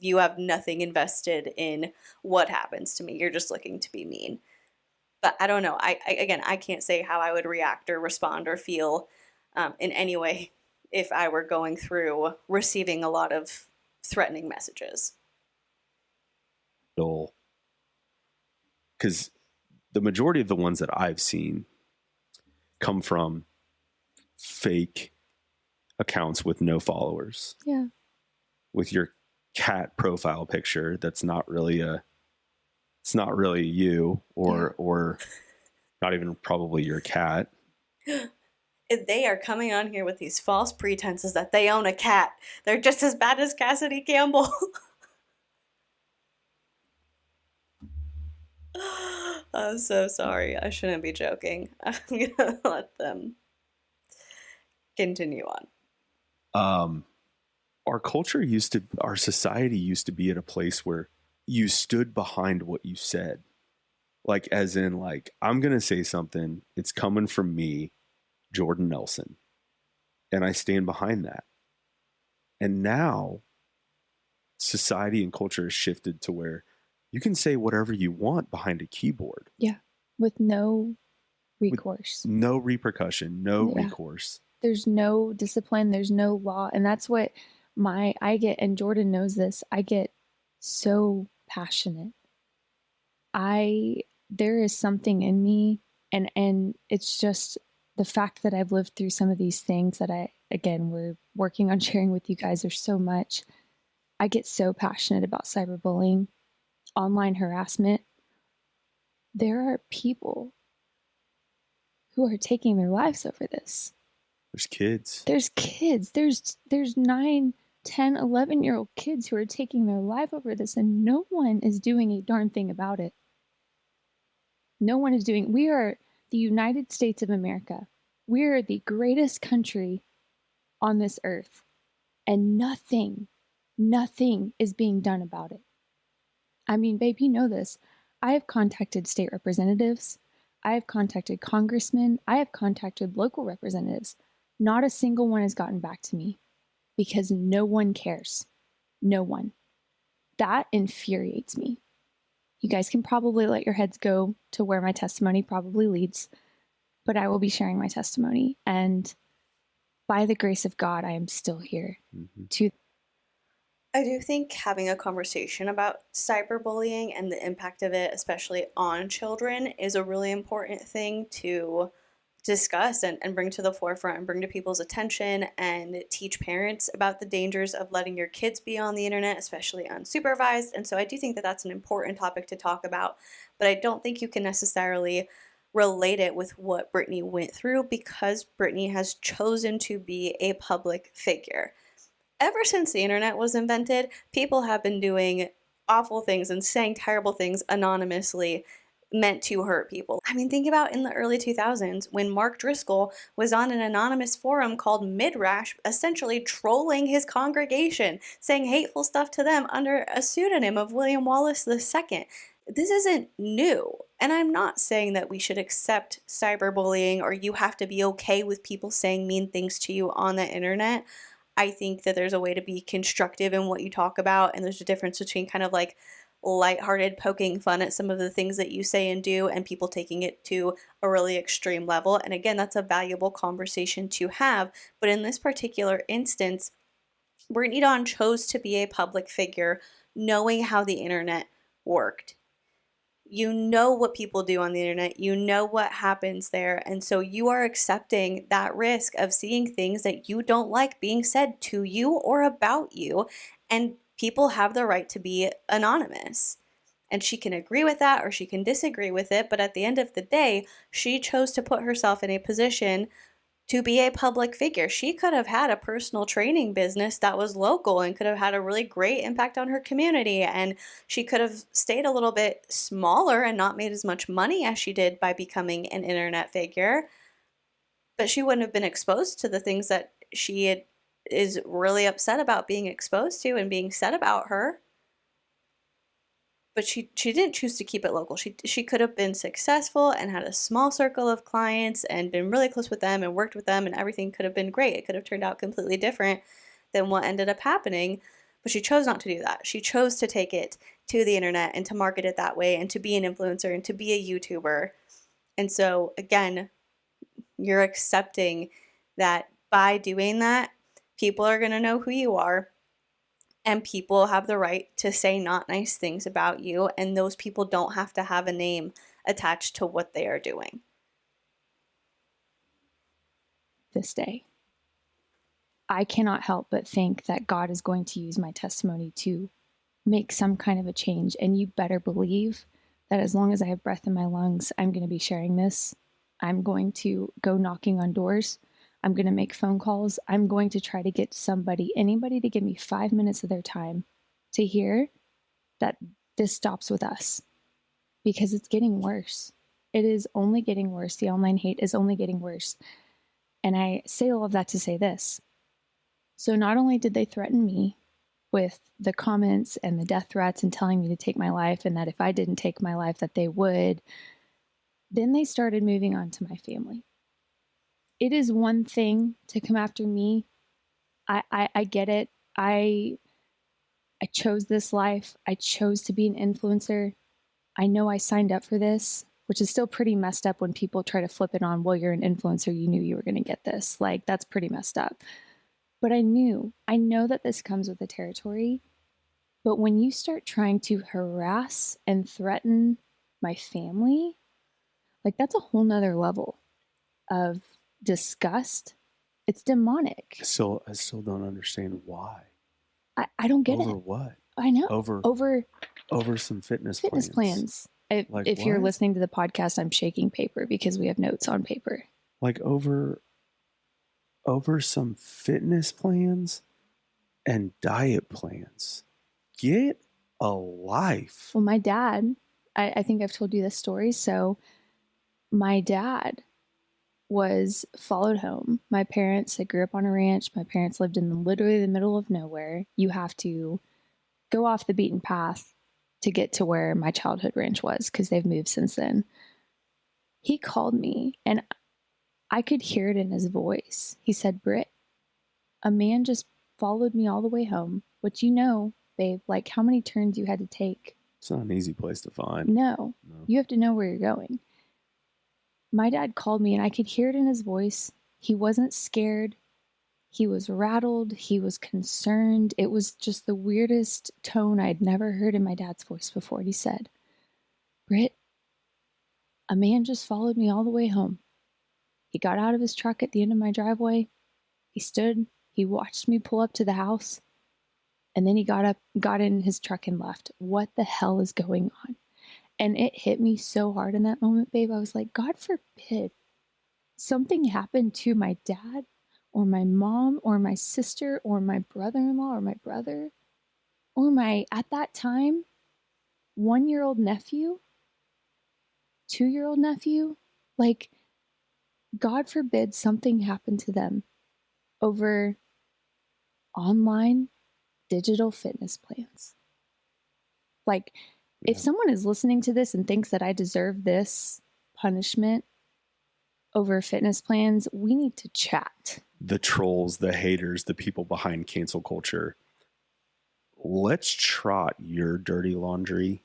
you have nothing invested in what happens to me. You're just looking to be mean. But I don't know. I can't say how I would react or respond or feel in any way if I were going through receiving a lot of threatening messages. Because the majority of the ones that I've seen come from fake accounts with no followers. Yeah. With your cat profile picture that's not really you or not even probably your cat. They are coming on here with these false pretenses that they own a cat. They're just as bad as Cassidy Campbell. I'm so sorry. I shouldn't be joking. I'm gonna let them continue on. Our society used to be at a place where you stood behind what you said. Like, as in, like, I'm going to say something. It's coming from me, Jordan Nelson. And I stand behind that. And now society and culture has shifted to where you can say whatever you want behind a keyboard. Yeah. With no recourse. With no repercussion, no Yeah. recourse. There's no discipline, there's no law. And that's what I get, and Jordan knows this, I get so passionate. There is something in me, and it's just the fact that I've lived through some of these things that we're working on sharing with you guys. There's so much. I get so passionate about cyberbullying, online harassment. There are people who are taking their lives over this. There's kids. There's 9, 10, 11-year-old kids who are taking their life over this, and no one is doing a darn thing about it. No one is doing. We are the United States of America. We are the greatest country on this earth, and nothing is being done about it. I mean, babe, you know this. I have contacted state representatives. I have contacted congressmen. I have contacted local representatives. Not a single one has gotten back to me because no one cares. No one. That infuriates me. You guys can probably let your heads go to where my testimony probably leads, but I will be sharing my testimony. And by the grace of God, I am still here. I do think having a conversation about cyberbullying and the impact of it, especially on children, is a really important thing to discuss and bring to the forefront and bring to people's attention and teach parents about the dangers of letting your kids be on the internet, especially unsupervised. And so I do think that that's an important topic to talk about, but I don't think you can necessarily relate it with what Brittany went through because Brittany has chosen to be a public figure. Ever since the internet was invented, people have been doing awful things and saying terrible things anonymously meant to hurt people. I mean, think about in the early 2000s when Mark Driscoll was on an anonymous forum called Midrash, essentially trolling his congregation, saying hateful stuff to them under a pseudonym of William Wallace II. This isn't new. And I'm not saying that we should accept cyberbullying or you have to be okay with people saying mean things to you on the internet. I think that there's a way to be constructive in what you talk about, and there's a difference between kind of like lighthearted poking fun at some of the things that you say and do and people taking it to a really extreme level. And again, that's a valuable conversation to have. But in this particular instance, Brittany Dawn chose to be a public figure knowing how the internet worked. You know what people do on the internet. You know what happens there. And so you are accepting that risk of seeing things that you don't like being said to you or about you. And people have the right to be anonymous. And she can agree with that or she can disagree with it. But at the end of the day, she chose to put herself in a position to be a public figure. She could have had a personal training business that was local and could have had a really great impact on her community. And she could have stayed a little bit smaller and not made as much money as she did by becoming an internet figure. But she wouldn't have been exposed to the things that she is really upset about being exposed to and being said about her. But she didn't choose to keep it local. She could have been successful and had a small circle of clients and been really close with them and worked with them, and everything could have been great. It could have turned out completely different than what ended up happening. But she chose not to do that. She chose to take it to the internet and to market it that way and to be an influencer and to be a YouTuber. And so, again, you're accepting that by doing that, people are going to know who you are. And people have the right to say not nice things about you, and those people don't have to have a name attached to what they are doing. This day, I cannot help but think that God is going to use my testimony to make some kind of a change. And you better believe that as long as I have breath in my lungs, I'm going to be sharing this. I'm going to go knocking on doors. I'm going to make phone calls. I'm going to try to get anybody to give me 5 minutes of their time to hear that this stops with us, because it's getting worse. It is only getting worse. The online hate is only getting worse. And I say all of that to say this. So not only did they threaten me with the comments and the death threats and telling me to take my life, and that if I didn't take my life that they would, then they started moving on to my family. it is one thing to come after me. I get it. I chose this life. I chose to be an influencer. I know I signed up for this, which is still pretty messed up when people try to flip it on, well, you're an influencer, you knew you were going to get this. Like, that's pretty messed up. But I know that this comes with the territory. But when you start trying to harass and threaten my family, like, that's a whole nother level of disgust. It's demonic. I still don't understand why. I don't get Over it. what? I know. Over some fitness plans. Like, if you're what? listening to the podcast, I'm shaking paper because we have notes on paper. Like over some fitness plans and diet plans. Get a life. Well, my dad, I think I've told you this story. So my dad was followed home. My parents, they grew up on a ranch. My parents lived in literally the middle of nowhere. You have to go off the beaten path to get to where my childhood ranch was because they've moved since then. He called me and I could hear it in his voice. He said, Britt, a man just followed me all the way home, which you know, babe, like how many turns you had to take. It's not an easy place to find. No. You have to know where you're going. My dad called me and I could hear it in his voice. He wasn't scared. He was rattled. He was concerned. It was just the weirdest tone I'd never heard in my dad's voice before. He said, Britt, a man just followed me all the way home. He got out of his truck at the end of my driveway. He stood. He watched me pull up to the house. And then he got in his truck and left. What the hell is going on? And it hit me so hard in that moment, babe. I was like, God forbid something happened to my dad or my mom or my sister or my brother-in-law or my brother or my, at that time, 1-year-old nephew, 2-year-old nephew. Like, God forbid something happened to them over online digital fitness plans. Like, if someone is listening to this and thinks that I deserve this punishment over fitness plans, we need to chat. The trolls, the haters, the people behind cancel culture. Let's trot your dirty laundry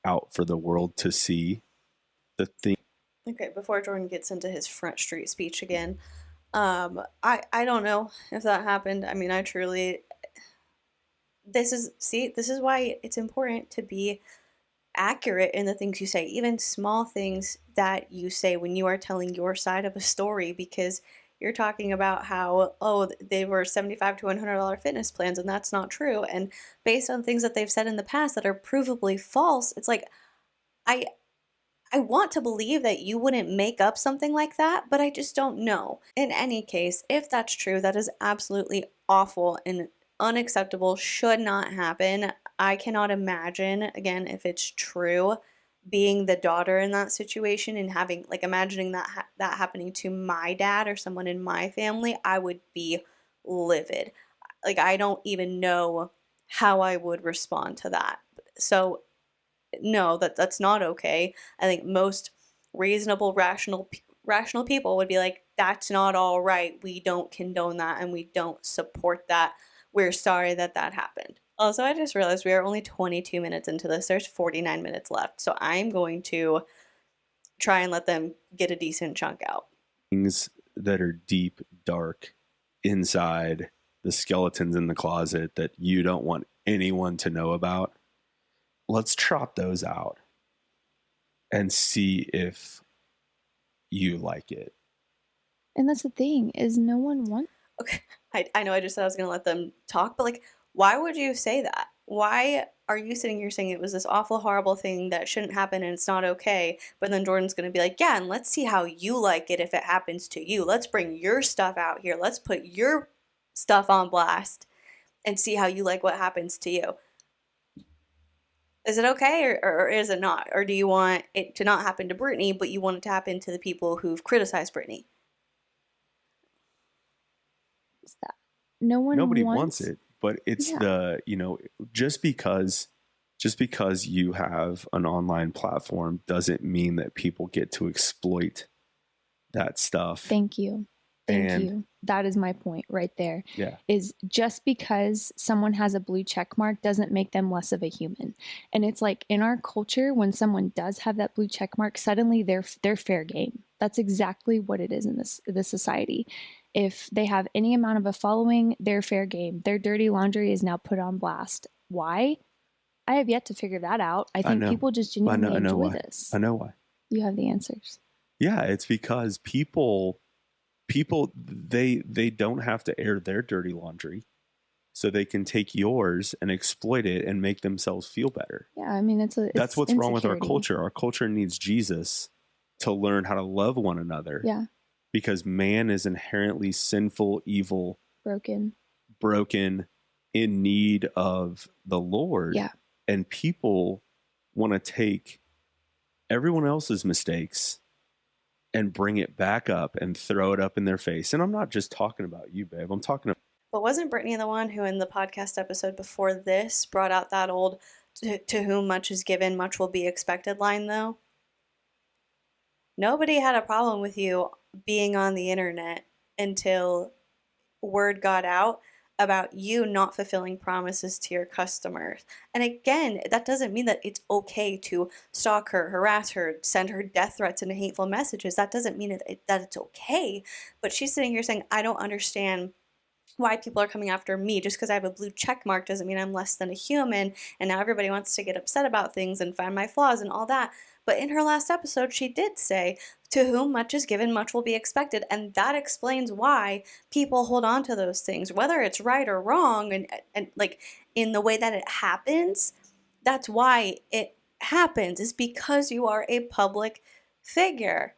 out for the world to see. The thing. Okay, before Jordan gets into his Front Street speech again, I don't know if that happened. I mean, I truly, this is why it's important to be accurate in the things you say, even small things that you say when you are telling your side of a story, because you're talking about how, oh, they were $75 to $100 fitness plans, and that's not true. And based on things that they've said in the past that are provably false, it's like, I want to believe that you wouldn't make up something like that, but I just don't know. In any case, if that's true, that is absolutely awful and unacceptable, should not happen. I cannot imagine, again, if it's true, being the daughter in that situation and having, like, imagining that happening to my dad or someone in my family. I would be livid. Like, I don't even know how I would respond to that. So, no, that's not okay. I think most reasonable, rational people would be like, that's not all right. We don't condone that and we don't support that. We're sorry that happened. Also, I just realized we are only 22 minutes into this. There's 49 minutes left. So I'm going to try and let them get a decent chunk out. Things that are deep, dark, inside, the skeletons in the closet that you don't want anyone to know about. Let's trot those out and see if you like it. And that's the thing, is no one wants. Okay, I know I just said I was going to let them talk, but, like, why would you say that? Why are you sitting here saying it was this awful, horrible thing that shouldn't happen and it's not okay? But then Jordan's going to be like, yeah, and let's see how you like it if it happens to you. Let's bring your stuff out here. Let's put your stuff on blast and see how you like what happens to you. Is it okay or is it not? Or do you want it to not happen to Brittany, but you want it to happen to the people who've criticized Brittany? It's that nobody wants it, but it's just because you have an online platform doesn't mean that people get to exploit that stuff. Thank you. Thank you. That is my point right there. Yeah. Is just because someone has a blue check mark doesn't make them less of a human. And it's like in our culture, when someone does have that blue check mark, suddenly they're fair game. That's exactly what it is in this society. If they have any amount of a following, they're fair game. Their dirty laundry is now put on blast. Why? I have yet to figure that out. I think people just genuinely enjoy this. I know why. You have the answers. Yeah, it's because people they don't have to air their dirty laundry, so they can take yours and exploit it and make themselves feel better. Yeah, I mean that's what's wrong with our culture. Our culture needs Jesus to learn how to love one another. Yeah. Because man is inherently sinful, evil, broken, in need of the Lord. Yeah. And people want to take everyone else's mistakes and bring it back up and throw it up in their face. And I'm not just talking about you, babe. I'm talking about... But wasn't Brittany the one who in the podcast episode before this brought out that old to whom much is given, much will be expected line, though? Nobody had a problem with you being on the internet until word got out about you not fulfilling promises to your customers. And again, that doesn't mean that it's okay to stalk her, harass her, send her death threats and hateful messages. That doesn't mean that it's okay. But she's sitting here saying, I don't understand why people are coming after me. Just because I have a blue check mark doesn't mean I'm less than a human. And now everybody wants to get upset about things and find my flaws and all that. But in her last episode, she did say, to whom much is given, much will be expected. And that explains why people hold on to those things, whether it's right or wrong. And like in the way that it happens, that's why it happens, is because you are a public figure.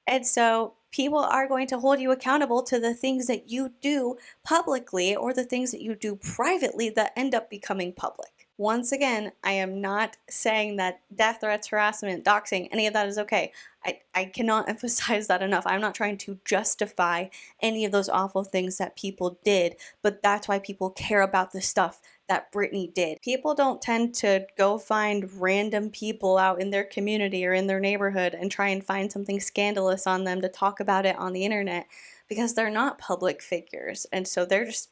And so people are going to hold you accountable to the things that you do publicly or the things that you do privately that end up becoming public. Once again, I am not saying that death threats, harassment, doxing, any of that is okay. I cannot emphasize that enough. I'm not trying to justify any of those awful things that people did, but that's why people care about the stuff that Brittany did. People don't tend to go find random people out in their community or in their neighborhood and try and find something scandalous on them to talk about it on the internet because they're not public figures. And so they're just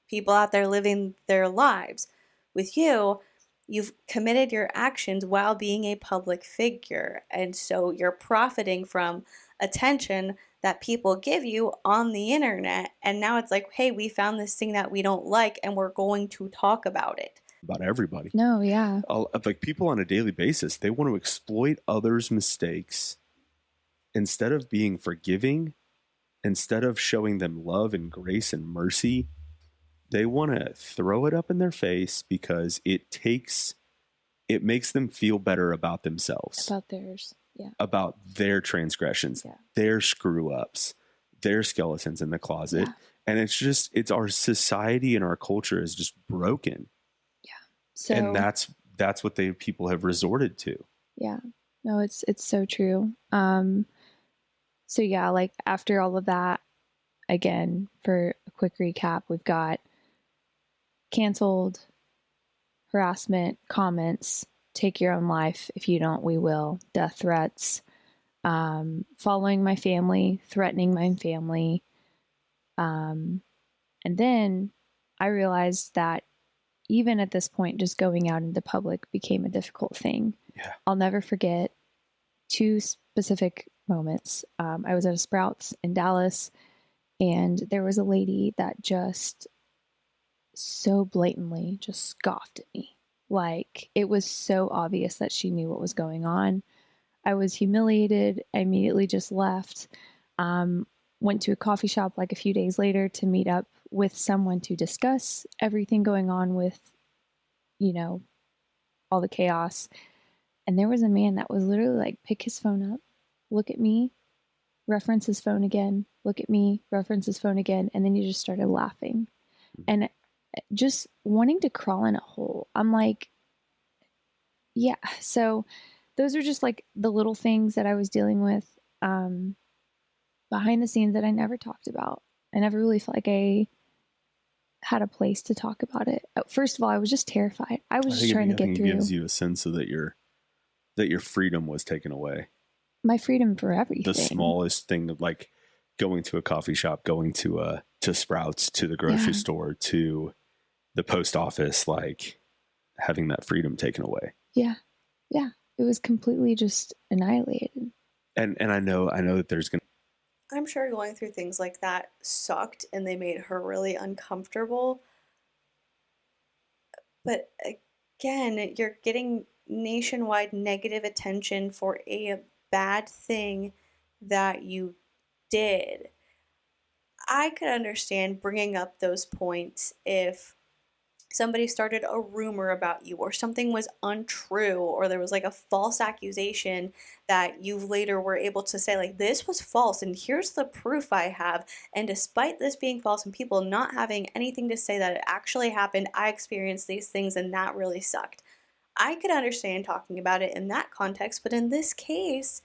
people out there living their lives. With you, you've committed your actions while being a public figure. And so you're profiting from attention that people give you on the internet. And now it's like, hey, we found this thing that we don't like and we're going to talk about it. About everybody. No, yeah. Like people on a daily basis, they want to exploit others' mistakes instead of being forgiving, instead of showing them love and grace and mercy. They want to throw it up in their face because it makes them feel better about themselves. About theirs. Yeah. About their transgressions, their screw ups, their skeletons in the closet. Yeah. And it's our society and our culture is just broken. Yeah. So, and that's what people have resorted to. Yeah. No, it's so true. So yeah, like after all of that, again, for a quick recap, we've got canceled, harassment, comments, take your own life. If you don't, we will. Death threats, following my family, threatening my family. And then I realized that even at this point, just going out into public became a difficult thing. Yeah. I'll never forget 2 specific moments. I was at a Sprouts in Dallas, and there was a lady that just so blatantly just scoffed at me. Like, it was so obvious that she knew what was going on. I was humiliated. I immediately just left. Went to a coffee shop like a few days later to meet up with someone to discuss everything going on with, all the chaos. And there was a man that was literally like, pick his phone up, look at me, reference his phone again, look at me, reference his phone again. And then he just started laughing and just wanting to crawl in a hole. I'm like, yeah. So those are just like the little things that I was dealing with behind the scenes that I never talked about. I never really felt like I had a place to talk about it. First of all, I was just terrified. I was just trying to get through. It gives you a sense of that your freedom was taken away. My freedom for everything. The smallest thing of like, going to a coffee shop, going to Sprouts, to the grocery store, to the post office, like having that freedom taken away. Yeah. Yeah. It was completely just annihilated. And I know that there's going to, I'm sure going through things like that sucked and they made her really uncomfortable. But again, you're getting nationwide negative attention for a bad thing that you did. I could understand bringing up those points if somebody started a rumor about you or something was untrue or there was like a false accusation that you later were able to say like this was false and here's the proof I have, and despite this being false and people not having anything to say that it actually happened, I experienced these things and that really sucked. I could understand talking about it in that context, but in this case,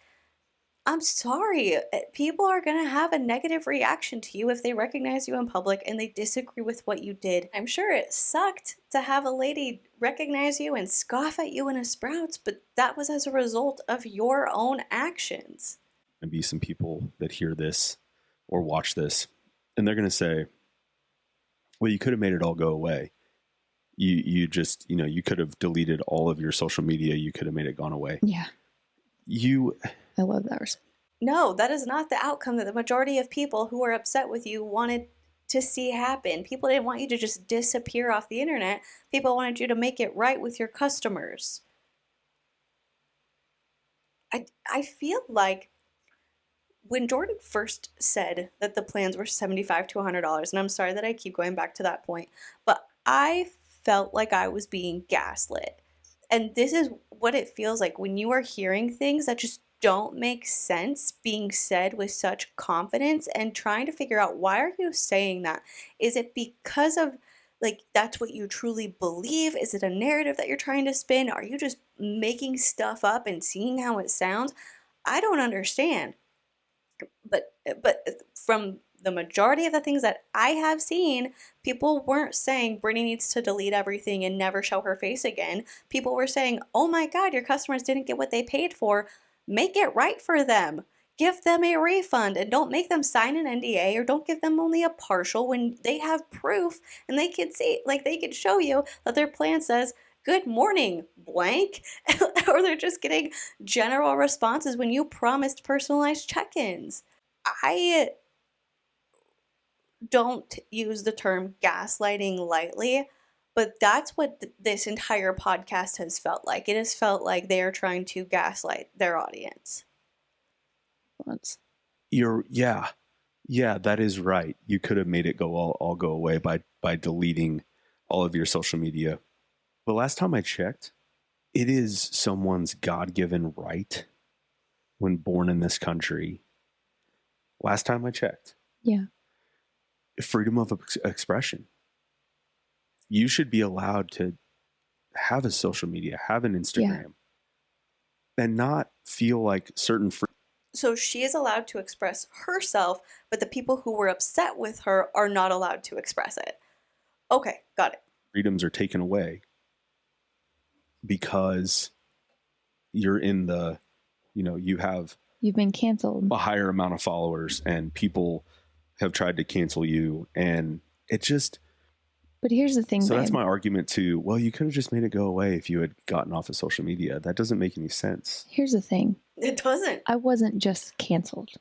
I'm sorry. People are going to have a negative reaction to you if they recognize you in public and they disagree with what you did. I'm sure it sucked to have a lady recognize you and scoff at you in a Sprouts, but that was as a result of your own actions. There'll be some people that hear this or watch this, and they're going to say, well, you could have made it all go away. You just, you could have deleted all of your social media. You could have made it gone away. Yeah. I love that response. No, that is not the outcome that the majority of people who are upset with you wanted to see happen. People didn't want you to just disappear off the internet. People wanted you to make it right with your customers. I feel like when Jordan first said that the plans were $75 to $100, and I'm sorry that I keep going back to that point, but I felt like I was being gaslit. And this is what it feels like when you are hearing things that just don't make sense being said with such confidence and trying to figure out, why are you saying that? Is it because of like that's what you truly believe? Is it a narrative that you're trying to spin? Are you just making stuff up and seeing how it sounds? I don't understand. But from the majority of the things that I have seen, people weren't saying Brittany needs to delete everything and never show her face again. People were saying, oh my God, your customers didn't get what they paid for. Make it right for them. Give them a refund and don't make them sign an NDA, or don't give them only a partial when they have proof and they can see, like they can show you that their plan says, good morning, blank, or they're just getting general responses when you promised personalized check-ins. I don't use the term gaslighting lightly, but that's what this entire podcast has felt like. It has felt like they are trying to gaslight their audience. Yeah, that is right. You could have made it all go away by deleting all of your social media. But last time I checked, it is someone's God-given right when born in this country. Last time I checked. Yeah. Freedom of expression. You should be allowed to have a social media, have an Instagram, and not feel like certain So she is allowed to express herself, but the people who were upset with her are not allowed to express it. Okay, got it. freedoms are taken away because you're in the, you've been canceled, a higher amount of followers, and people have tried to cancel you, and it just. But here's the thing. So that's my argument too. Well, you could have just made it go away if you had gotten off of social media. That doesn't make any sense. Here's the thing. It doesn't. I wasn't just canceled.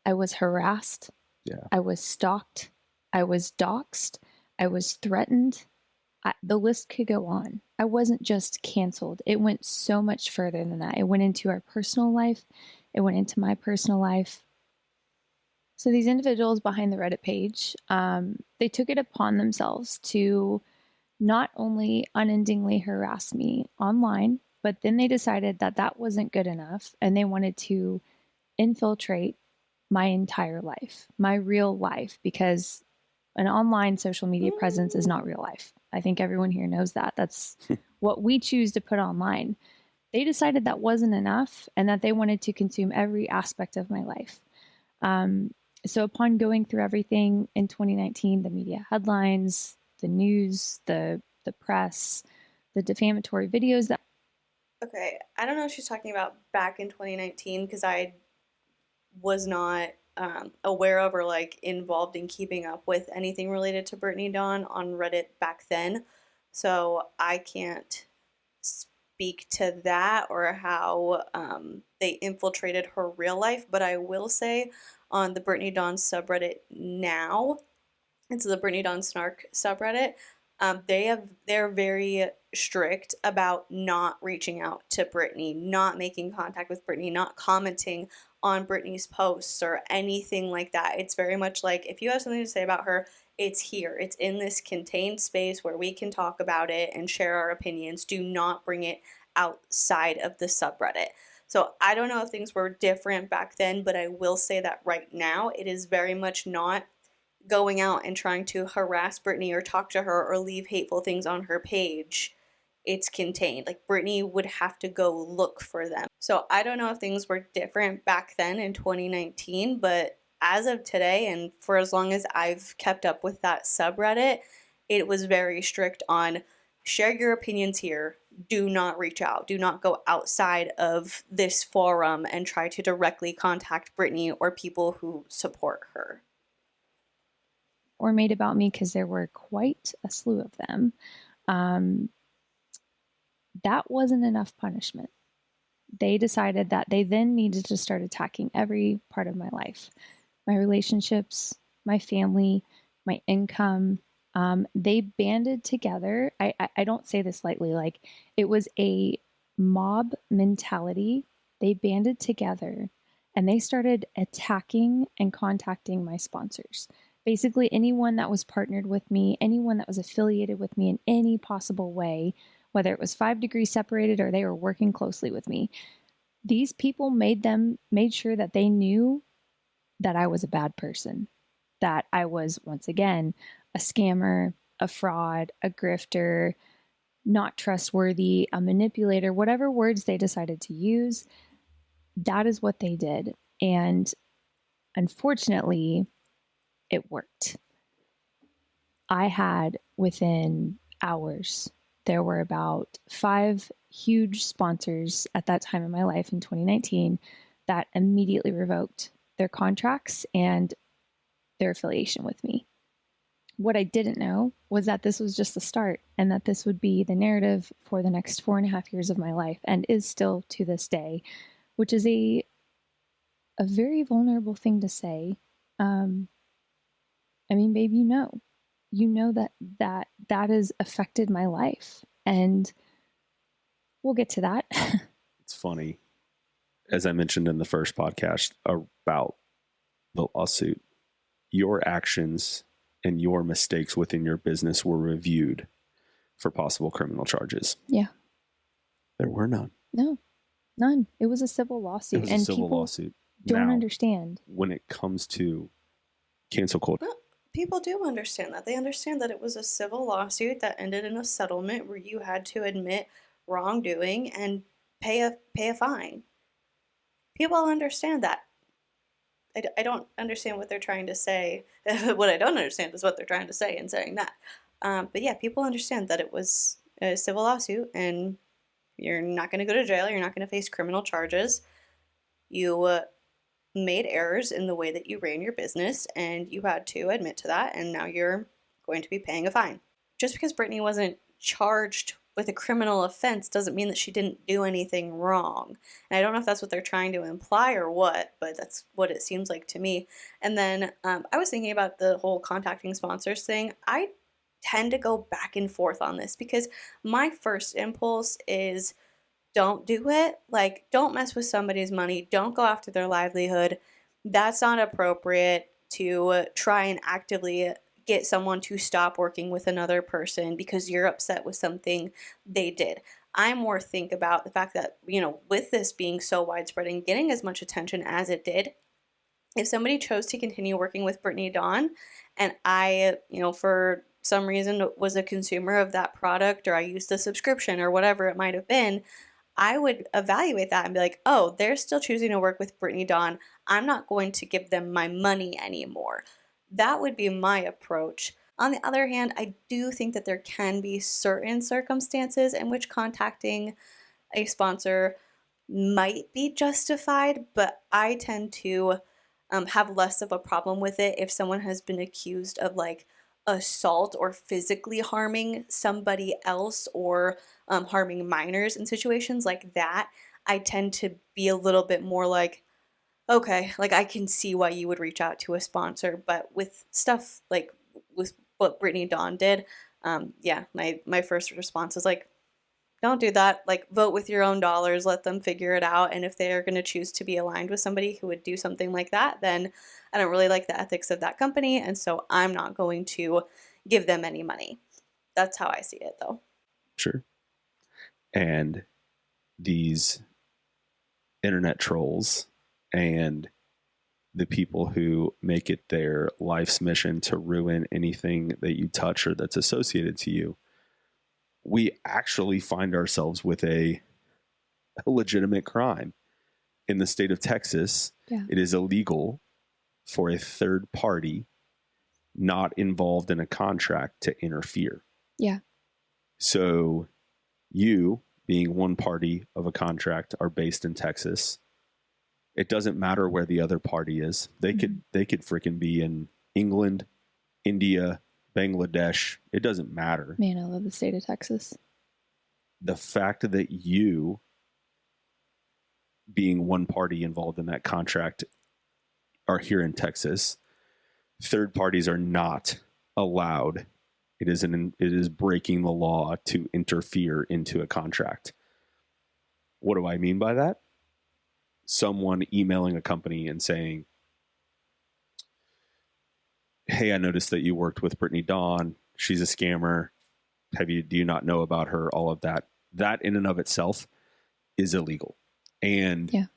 I was harassed. Yeah. I was stalked. I was doxxed. I was threatened. The list could go on. I wasn't just canceled. It went so much further than that. It went into our personal life. It went into my personal life. So these individuals behind the Reddit page, they took it upon themselves to not only unendingly harass me online, but then they decided that that wasn't good enough, and they wanted to infiltrate my entire life, my real life, because an online social media presence is not real life. I think everyone here knows that. That's what we choose to put online. They decided that wasn't enough and that they wanted to consume every aspect of my life. So upon going through everything in 2019, the media headlines, the news, the press, the defamatory videos that... Okay, I don't know if she's talking about back in 2019 because I was not aware of or like involved in keeping up with anything related to Brittany Dawn on Reddit back then. So I can't speak to that or how they infiltrated her real life. But I will say on the Brittany Dawn subreddit now, it's the Brittany Dawn Snark subreddit, they're very strict about not reaching out to Brittany, not making contact with Brittany, not commenting on Brittany's posts or anything like that. It's very much like, if you have something to say about her, it's here. It's in this contained space where we can talk about it and share our opinions. Do not bring it outside of the subreddit. So I don't know if things were different back then, but I will say that right now it is very much not going out and trying to harass Brittany or talk to her or leave hateful things on her page. It's contained. Like, Brittany would have to go look for them. So I don't know if things were different back then in 2019, but as of today, and for as long as I've kept up with that subreddit, it was very strict on share your opinions here. Do not reach out. Do not go outside of this forum and try to directly contact Brittany or people who support her. Or made about me, because there were quite a slew of them. That wasn't enough punishment. They decided that they then needed to start attacking every part of my life, my relationships, my family, my income. They banded together. I don't say this lightly, like, it was a mob mentality. They banded together and they started attacking and contacting my sponsors. Basically, anyone that was partnered with me, anyone that was affiliated with me in any possible way, whether it was 5 degrees separated or they were working closely with me. These people made sure that they knew that I was a bad person, that I was, once again, a scammer, a fraud, a grifter, not trustworthy, a manipulator, whatever words they decided to use. That is what they did. And unfortunately, it worked. I had, within hours, there were about 5 huge sponsors at that time in my life in 2019 that immediately revoked their contracts and their affiliation with me. What I didn't know was that this was just the start, and that this would be the narrative for the next 4.5 years of my life, and is still to this day, which is a very vulnerable thing to say. I mean, babe, you know that has affected my life, and we'll get to that. It's funny, as I mentioned in the first podcast about the lawsuit, your actions and your mistakes within your business were reviewed for possible criminal charges. Yeah. There were none. No, none. It was a civil lawsuit. It was a civil lawsuit. Don't now, understand. When it comes to cancel culture. Well, people do understand that. They understand that it was a civil lawsuit that ended in a settlement where you had to admit wrongdoing and pay a fine. People understand that. I don't understand what they're trying to say. What I don't understand is what they're trying to say in saying that. But yeah, people understand that it was a civil lawsuit and you're not going to go to jail. You're not going to face criminal charges. You made errors in the way that you ran your business and you had to admit to that, and now you're going to be paying a fine. Just because Brittany wasn't charged with a criminal offense doesn't mean that she didn't do anything wrong. And I don't know if that's what they're trying to imply or what, but that's what it seems like to me. And then I was thinking about the whole contacting sponsors thing. I tend to go back and forth on this because my first impulse is don't do it. Like, don't mess with somebody's money. Don't go after their livelihood. That's not appropriate to try and actively get someone to stop working with another person because you're upset with something they did. I more think about the fact that, with this being so widespread and getting as much attention as it did, if somebody chose to continue working with Brittany Dawn and I, for some reason was a consumer of that product, or I used a subscription or whatever it might have been, I would evaluate that and be like, oh, they're still choosing to work with Brittany Dawn. I'm not going to give them my money anymore. That would be my approach. On the other hand, I do think that there can be certain circumstances in which contacting a sponsor might be justified, but I tend to have less of a problem with it if someone has been accused of like assault or physically harming somebody else, or harming minors in situations like that. I tend to be a little bit more like, okay, like I can see why you would reach out to a sponsor. But with stuff like with what Brittany Dawn did, yeah, my first response is like, don't do that. Like, vote with your own dollars, let them figure it out. And if they are going to choose to be aligned with somebody who would do something like that, then I don't really like the ethics of that company. And so I'm not going to give them any money. That's how I see it, though. Sure. And these internet trolls and the people who make it their life's mission to ruin anything that you touch or that's associated to you, we actually find ourselves with a legitimate crime. In the state of Texas, It is illegal for a third party not involved in a contract to interfere. Yeah. So you, being one party of a contract, are based in Texas. It doesn't matter where the other party is. They could freaking be in England, India, Bangladesh. It doesn't matter. Man, I love the state of Texas. The fact that you, being one party involved in that contract, are here in Texas, third parties are not allowed. It is breaking the law to interfere into a contract. What do I mean by that? Someone emailing a company and saying, hey, I noticed that you worked with Brittany Dawn. She's a scammer. Do you not know about her? All of that. That in and of itself is illegal. And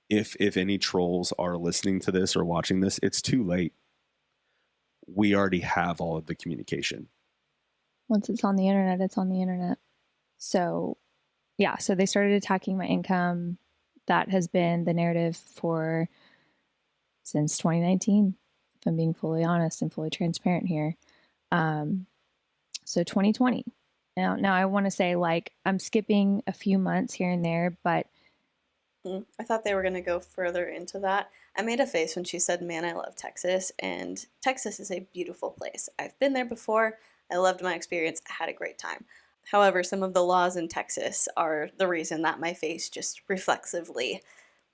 if any trolls are listening to this or watching this, it's too late. We already have all of the communication. Once it's on the internet, it's on the internet. So, yeah, so they started attacking my income. That has been the narrative since 2019, if I'm being fully honest and fully transparent here. So 2020. Now I want to say, like, I'm skipping a few months here and there, but I thought they were going to go further into that. I made a face when she said, man, I love Texas. And Texas is a beautiful place. I've been there before. I loved my experience. I had a great time. However, some of the laws in Texas are the reason that my face just reflexively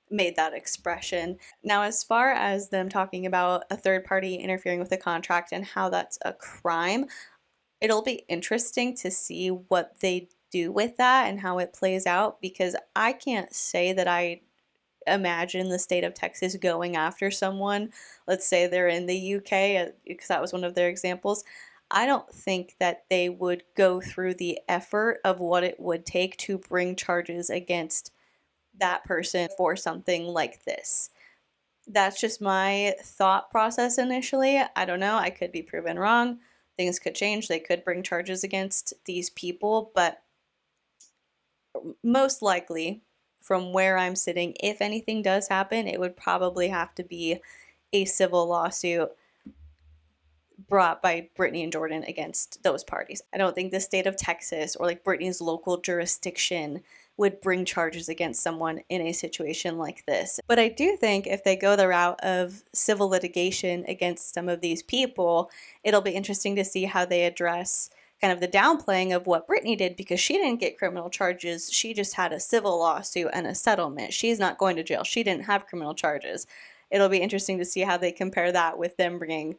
made that expression. Now, as far as them talking about a third party interfering with a contract and how that's a crime, it'll be interesting to see what they do with that and how it plays out, because I can't say that I imagine the state of Texas going after someone. Let's say they're in the UK, because that was one of their examples. I don't think that they would go through the effort of what it would take to bring charges against that person for something like this. That's just my thought process initially. I don't know. I could be proven wrong. Things could change. They could bring charges against these people, but most likely, from where I'm sitting, if anything does happen, it would probably have to be a civil lawsuit brought by Brittany and Jordan against those parties. I don't think the state of Texas or like Brittany's local jurisdiction would bring charges against someone in a situation like this. But I do think if they go the route of civil litigation against some of these people, it'll be interesting to see how they address kind of the downplaying of what Brittany did, because she didn't get criminal charges. She just had a civil lawsuit and a settlement. She's not going to jail. She didn't have criminal charges. It'll be interesting to see how they compare that with them bringing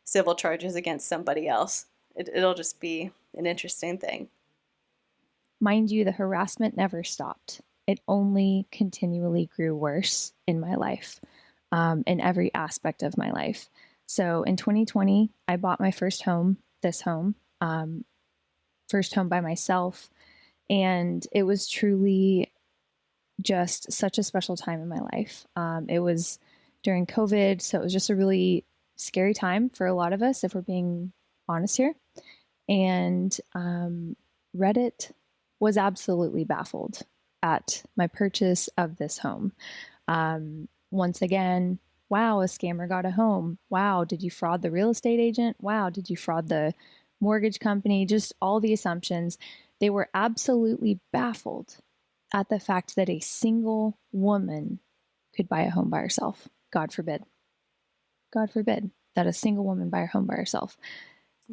civil charges against somebody else. It'll just be an interesting thing. Mind you, the harassment never stopped. It only continually grew worse in my life, in every aspect of my life. So in 2020, I bought my first home, first home by myself. And it was truly just such a special time in my life. It was during COVID, so it was just a really scary time for a lot of us, if we're being honest here. And Reddit was absolutely baffled at my purchase of this home. Once again, wow, a scammer got a home. Wow, did you fraud the real estate agent? Wow, did you fraud the mortgage company? Just all the assumptions. They were absolutely baffled at the fact that a single woman could buy a home by herself. God forbid that a single woman buy a home by herself.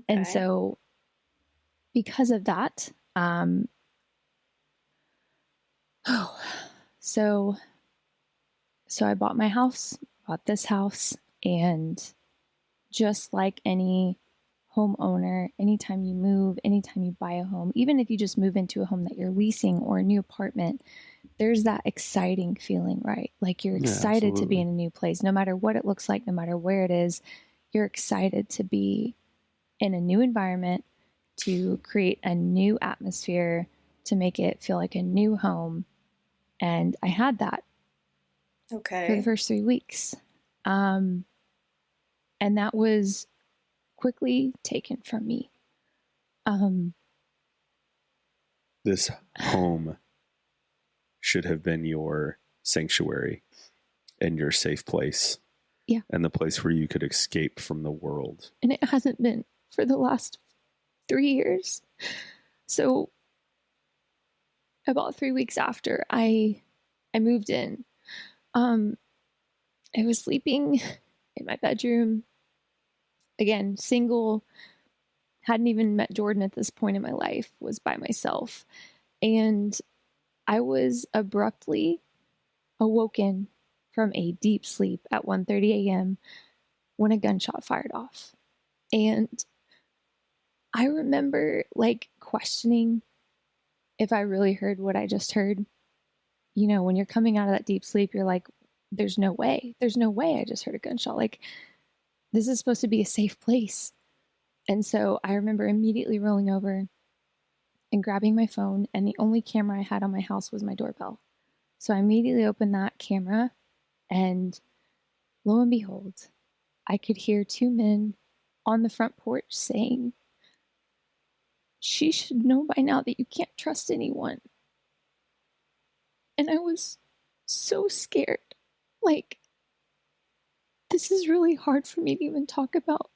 And Okay. so because of that, so I bought this house, and just like any homeowner, anytime you move, anytime you buy a home, even if you just move into a home that you're leasing or a new apartment, there's that exciting feeling, right? Like you're excited to be in a new place, no matter what it looks like, no matter where it is, you're excited to be in a new environment, to create a new atmosphere, to make it feel like a new home. And I had that for the first 3 weeks. And that was quickly taken from me. This home should have been your sanctuary and your safe place. Yeah. And the place where you could escape from the world. And it hasn't been for the last 3 years. So about 3 weeks after I moved in, I was sleeping in my bedroom. Again, single, hadn't even met Jordan at this point in my life, was by myself. And I was abruptly awoken from a deep sleep at 1:30 a.m. when a gunshot fired off. And I remember like questioning if I really heard what I just heard. You know, when you're coming out of that deep sleep, you're like, there's no way I just heard a gunshot. Like, this is supposed to be a safe place. And so I remember immediately rolling over and grabbing my phone, and the only camera I had on my house was my doorbell. So I immediately opened that camera, and lo and behold, I could hear two men on the front porch saying, "She should know by now that you can't trust anyone." And I was so scared. Like, this is really hard for me to even talk about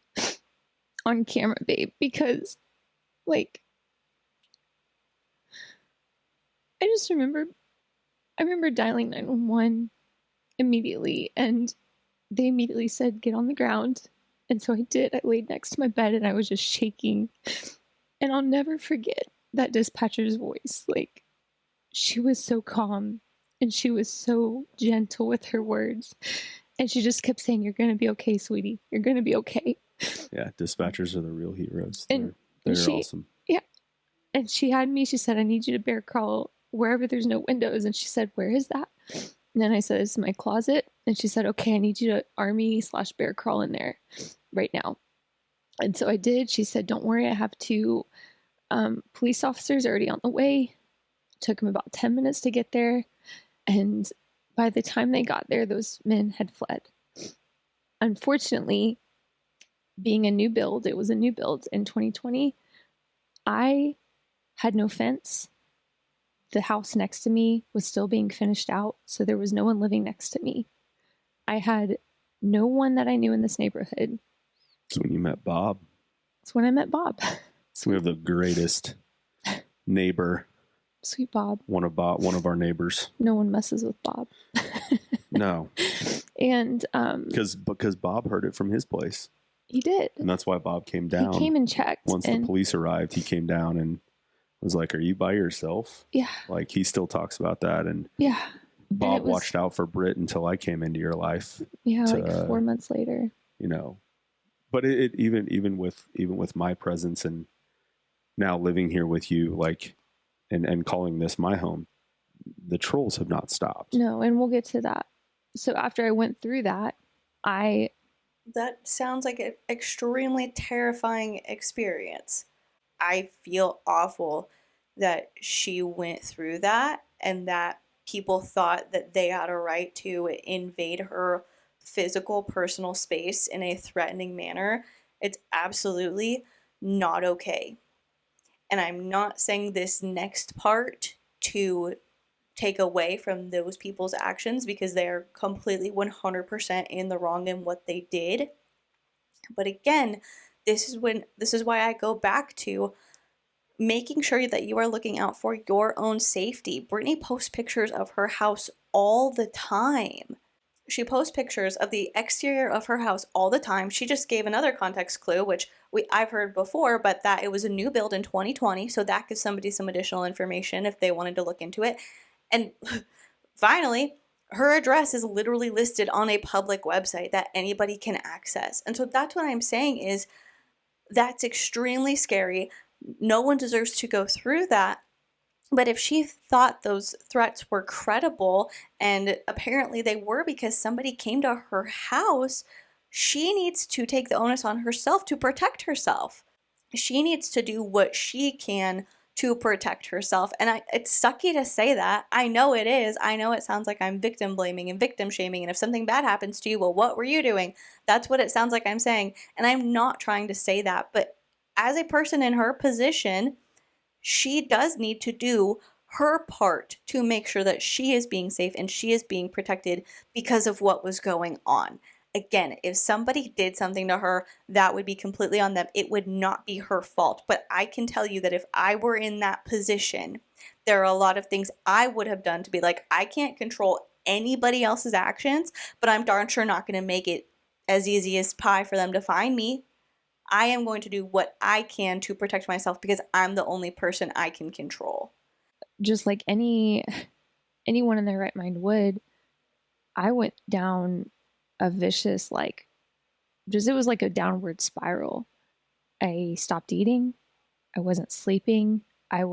on camera, babe, because, like, I remember dialing 911 immediately, and they immediately said, "Get on the ground." And so I did. I laid next to my bed, and I was just shaking. And I'll never forget that dispatcher's voice. Like, she was so calm, and she was so gentle with her words. And she just kept saying, "You're going to be okay, sweetie. You're going to be okay." Yeah, dispatchers are the real heroes. And They're she, awesome. Yeah. And she had me, she said, "I need you to bear crawl wherever there's no windows." And she said, "Where is that?" And then I said, "It's my closet." And she said, "Okay, I need you to army/bear crawl in there right now." And so I did. She said, "Don't worry, I have two police officers already on the way." It took them about 10 minutes to get there. And by the time they got there, those men had fled. Unfortunately, being a new build, it was a new build in 2020, I had no fence. The house next to me was still being finished out, so there was no one living next to me. I had no one that I knew in this neighborhood. It's when you met Bob. It's when I met Bob. So we have the greatest neighbor. Sweet Bob. One of our neighbors. No one messes with Bob. No. And because Bob heard it from his place. He did. And that's why Bob came down. He came and checked. Once the police arrived, he came down and was like, "Are you by yourself?" Yeah. Like, he still talks about that. And yeah. Bob watched out for Britt until I came into your life. Yeah, like 4 months later. You know, but it even with my presence and now living here with you, like, and calling this my home, the trolls have not stopped. No, and we'll get to that. So after I went through that, That sounds like an extremely terrifying experience. I feel awful that she went through that and that people thought that they had a right to invade her physical, personal space in a threatening manner. It's absolutely not okay. And I'm not saying this next part to take away from those people's actions, because they are completely 100% in the wrong in what they did. But again, this is why I go back to making sure that you are looking out for your own safety. Brittany posts pictures of her house all the time. she posts pictures of the exterior of her house all the time. She just gave another context clue, which I've heard before, but that it was a new build in 2020, so that gives somebody some additional information if they wanted to look into it. And finally, her address is literally listed on a public website that anybody can access. And so that's what I'm saying is that's extremely scary. No one deserves to go through that. But if she thought those threats were credible, and apparently they were because somebody came to her house, she needs to take the onus on herself to protect herself. She needs to do what she can to protect herself. And it's sucky to say that. I know it is. I know it sounds like I'm victim blaming and victim shaming. And if something bad happens to you, well, what were you doing? That's what it sounds like I'm saying. And I'm not trying to say that. But as a person in her position, she does need to do her part to make sure that she is being safe and she is being protected because of what was going on. Again, if somebody did something to her, that would be completely on them. It would not be her fault. But I can tell you that if I were in that position, there are a lot of things I would have done to be like, I can't control anybody else's actions, but I'm darn sure not going to make it as easy as pie for them to find me. I am going to do what I can to protect myself because I'm the only person I can control. Just like anyone in their right mind would, I went down a vicious, it was like a downward spiral. I stopped eating. I wasn't sleeping. I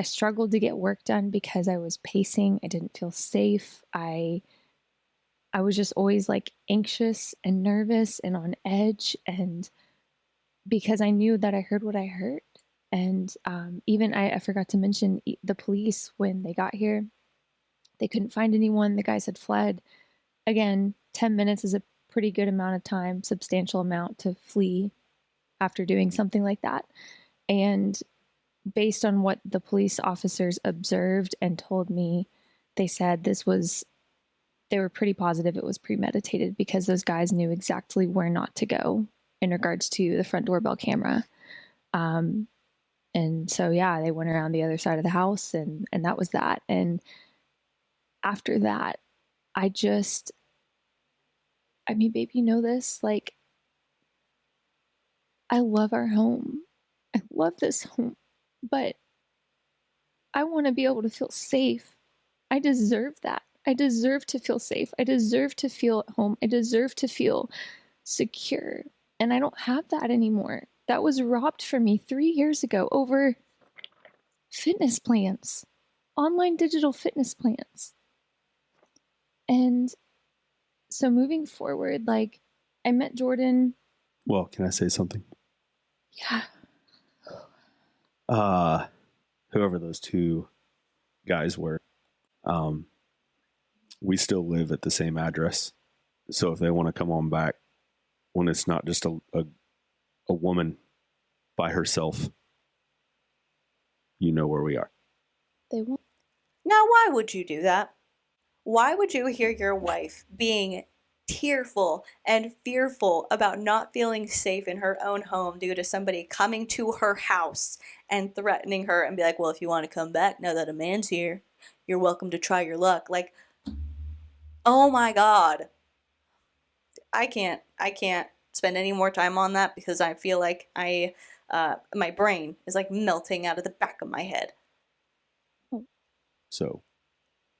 struggled to get work done because I was pacing. I didn't feel safe. I was just always anxious and nervous and on edge. And because I knew that I heard what I heard. And even I forgot to mention the police, when they got here, they couldn't find anyone. The guys had fled. Again, 10 minutes is a pretty good amount of time, substantial amount to flee after doing something like that. And based on what the police officers observed and told me, they said they were pretty positive it was premeditated because those guys knew exactly where not to go in regards to the front doorbell camera. And so, yeah, they went around the other side of the house and that was that. And after that, babe, you know this, I love our home. I love this home, but I want to be able to feel safe. I deserve that. I deserve to feel safe. I deserve to feel at home. I deserve to feel secure. And I don't have that anymore. That was robbed from me 3 years ago over fitness plans, online digital fitness plans. And so moving forward, I met Jordan. Well, can I say something? Yeah. Whoever those two guys were, we still live at the same address. So if they want to come on back, when it's not just a woman by herself, you know where we are. They won't. Now, why would you do that? Why would you hear your wife being tearful and fearful about not feeling safe in her own home due to somebody coming to her house and threatening her and be like, well, if you want to come back now that a man's here, you're welcome to try your luck. Oh my God. I can't spend any more time on that because I feel like my brain is melting out of the back of my head. So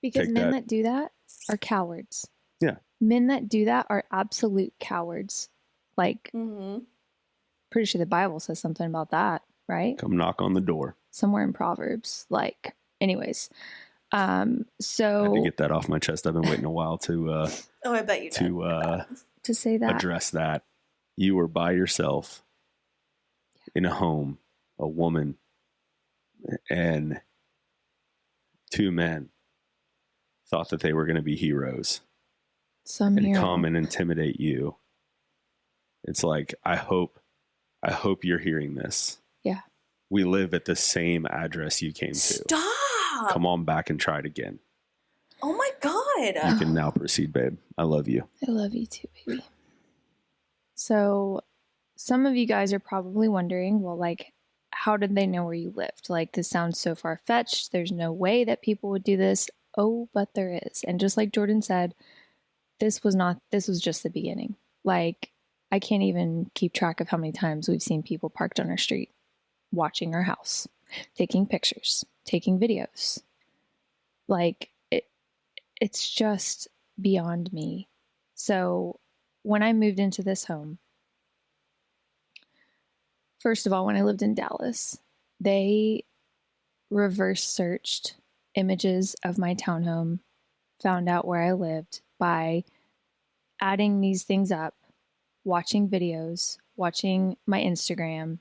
because men that do that are cowards. Yeah. Men that do that are absolute cowards. Pretty sure the Bible says something about that, right? Come knock on the door. Somewhere in Proverbs. Anyways. So I had to get that off my chest. I've been waiting a while to I bet you to say that. Address that. You were by yourself in a home, a woman, and two men thought that they were going to be heroes and come and intimidate you. It's I hope you're hearing this. Yeah. We live at the same address you came to. Stop. Come on back and try it again. Oh my God. You can now proceed, babe. I love you. I love you too, baby. So some of you guys are probably wondering, well, how did they know where you lived? This sounds so far-fetched. There's no way that people would do this. Oh, but there is. And just like Jordan said, this was just the beginning. Like, I can't even keep track of how many times we've seen people parked on our street, watching our house, taking pictures, taking videos. Like, it's just beyond me. So when I moved into this home, first of all, when I lived in Dallas, they reverse searched images of my townhome, found out where I lived by adding these things up, watching videos, watching my Instagram,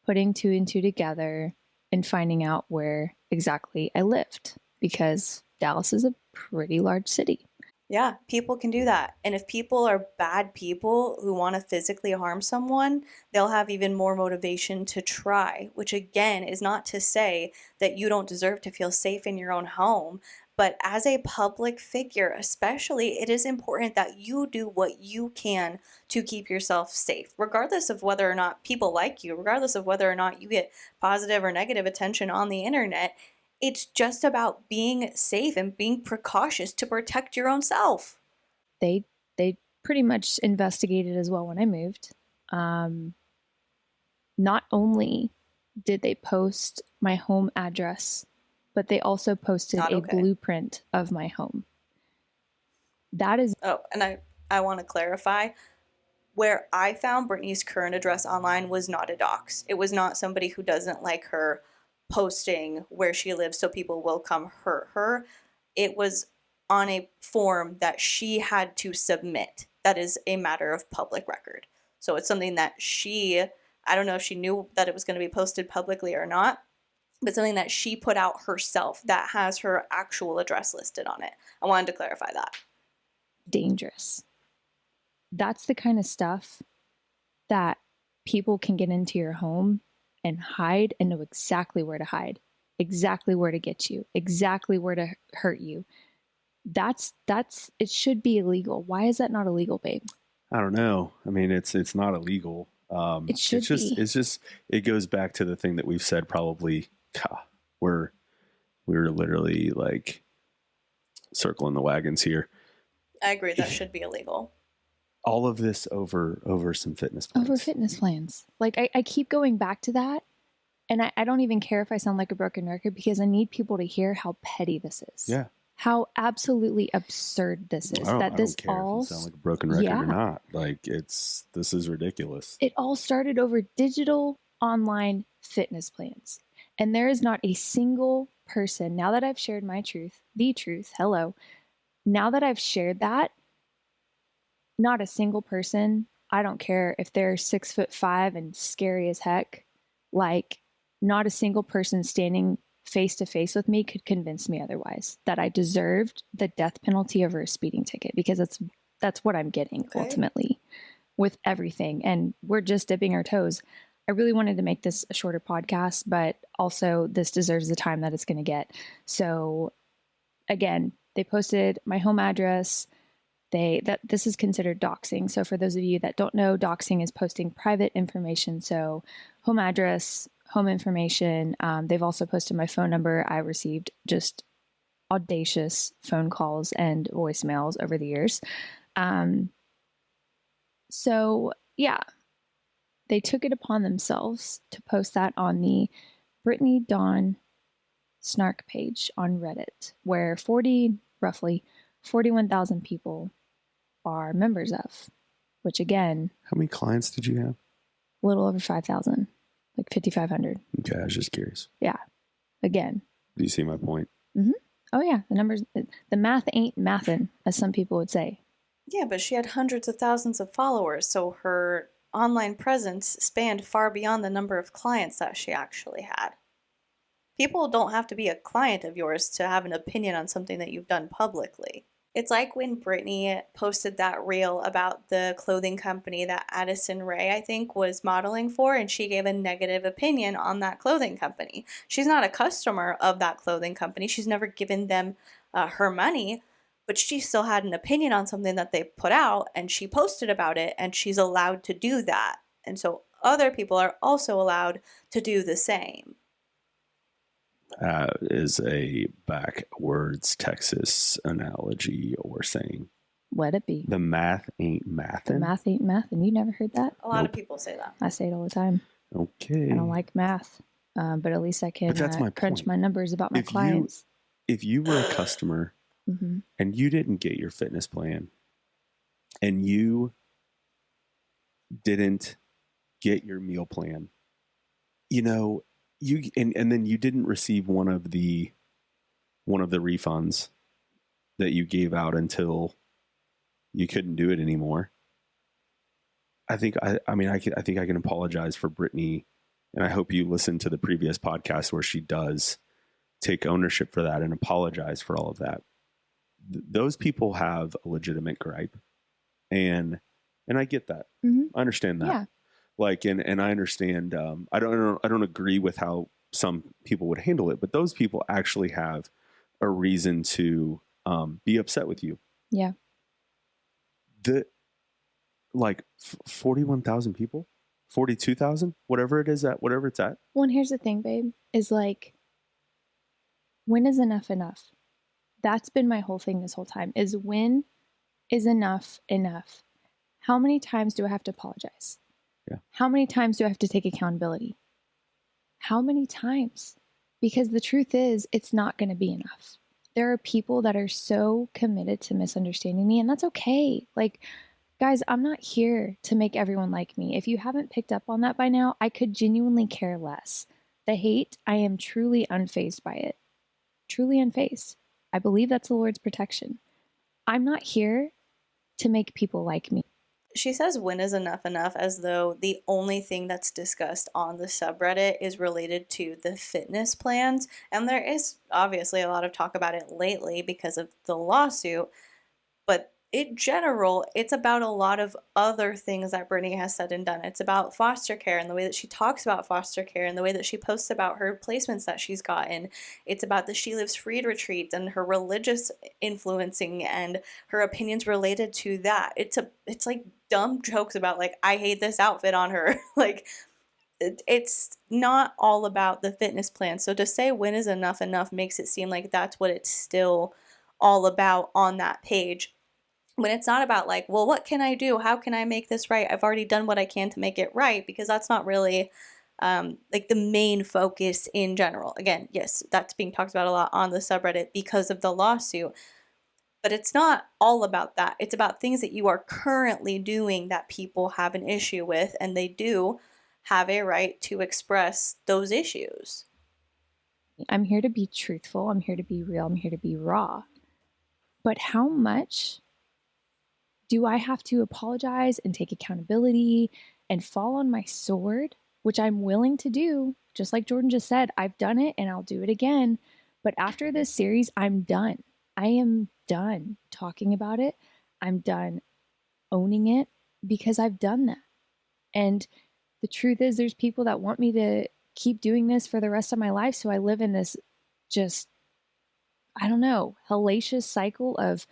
putting two and two together, and finding out where exactly I lived, because Dallas is a pretty large city. Yeah, people can do that. And if people are bad people who want to physically harm someone, they'll have even more motivation to try, which again is not to say that you don't deserve to feel safe in your own home. But as a public figure, especially, it is important that you do what you can to keep yourself safe, regardless of whether or not people like you, regardless of whether or not you get positive or negative attention on the internet. It's just about being safe and being precautious to protect your own self. They pretty much investigated as well when I moved. Not only did they post my home address, but they also posted a blueprint of my home. That is... Oh, and I want to clarify. Where I found Brittany's current address online was not a dox. It was not somebody who doesn't like her posting where she lives so people will come hurt her. It was on a form that she had to submit. That is a matter of public record. So it's something that I don't know if she knew that it was going to be posted publicly or not, but something that she put out herself that has her actual address listed on it. I wanted to clarify that. Dangerous. That's the kind of stuff that people can get into your home and hide and know exactly where to hide, exactly where to get you, exactly where to hurt you. It should be illegal. Why is that not illegal, babe? I don't know. I mean, it's not illegal. It should be. It goes back to the thing that we've said probably, we're literally like circling the wagons here. I agree, that should be illegal. All of this over some fitness plans. Over fitness plans. Like, I keep going back to that, and I don't even care if I sound like a broken record, because I need people to hear how petty this is. Yeah. How absolutely absurd this is. I don't care if you sound like a broken record or not. Like, this is ridiculous. It all started over digital online fitness plans. And there is not a single person, now that I've shared my truth, now that I've shared that, not a single person, I don't care if they're 6'5" and scary as heck, like, not a single person standing face to face with me could convince me otherwise, that I deserved the death penalty over a speeding ticket, because that's what I'm getting ultimately with everything. And we're just dipping our toes. I really wanted to make this a shorter podcast, but also this deserves the time that it's going to get. So again, they posted my home address. This is considered doxing. So for those of you that don't know, doxing is posting private information. So home address, home information. They've also posted my phone number. I received just audacious phone calls and voicemails over the years. So yeah, they took it upon themselves to post that on the Brittany Dawn snark page on Reddit, where roughly 41,000 people are members of, which again... How many clients did you have? A little over 5,000, like 5,500. Okay, I was just curious. Yeah. Again. Do you see my point? Mm-hmm. Oh yeah, the math ain't mathin', as some people would say. Yeah, but she had hundreds of thousands of followers, so her online presence spanned far beyond the number of clients that she actually had. People don't have to be a client of yours to have an opinion on something that you've done publicly. It's like when Brittany posted that reel about the clothing company that Addison Rae, I think, was modeling for, and she gave a negative opinion on that clothing company. She's not a customer of that clothing company. She's never given them her money, but she still had an opinion on something that they put out, and she posted about it, and she's allowed to do that. And so other people are also allowed to do the same. is a backwards Texas analogy or saying. Let it be. The math ain't mathin'. The math ain't math, and you never heard that? A lot of people say that. I say it all the time. Okay. I don't like math, but at least I can that's my crunch point. my numbers about my clients. If you were a customer and you didn't get your fitness plan and you didn't get your meal plan, you know, and then you didn't receive one of the refunds that you gave out until you couldn't do it anymore. I think I think I can apologize for Brittany, and I hope you listened to the previous podcast where she does take ownership for that and apologize for all of that. Those people have a legitimate gripe, and I get that. I understand that. Yeah. Like, and I understand. I don't agree with how some people would handle it, but those people actually have a reason to be upset with you. Yeah. 41,000 people, 42,000, whatever it is whatever it's at. Well, and here's the thing, babe, is like, when is enough enough? That's been my whole thing this whole time, is when is enough enough? How many times do I have to apologize? Yeah. How many times do I have to take accountability? How many times? Because the truth is, it's not going to be enough. There are people that are so committed to misunderstanding me, and that's okay. Like, guys, I'm not here to make everyone like me. If you haven't picked up on that by now, I could genuinely care less. The hate, I am truly unfazed by it. Truly unfazed. I believe that's the Lord's protection. I'm not here to make people like me. She says when is enough enough as though the only thing that's discussed on the subreddit is related to the fitness plans. And there is obviously a lot of talk about it lately because of the lawsuit. But in general, it's about a lot of other things that Brittany has said and done. It's about foster care and the way that she talks about foster care and the way that she posts about her placements that she's gotten. It's about the She Lives Freed retreats and her religious influencing and her opinions related to that. It's like dumb jokes about like, I hate this outfit on her. Like, it's not all about the fitness plan. So to say when is enough enough makes it seem like that's what it's still all about on that page. When it's not about like, well, what can I do? How can I make this right? I've already done what I can to make it right, because that's not really like the main focus in general. Again, yes, that's being talked about a lot on the subreddit because of the lawsuit, but it's not all about that. It's about things that you are currently doing that people have an issue with, and they do have a right to express those issues. I'm here to be truthful. I'm here to be real. I'm here to be raw. But how much do I have to apologize and take accountability and fall on my sword, which I'm willing to do? Just like Jordan just said, I've done it and I'll do it again. But after this series, I'm done. I am done talking about it. I'm done owning it because I've done that. And the truth is, there's people that want me to keep doing this for the rest of my life. So I live in this just, I don't know, hellacious cycle of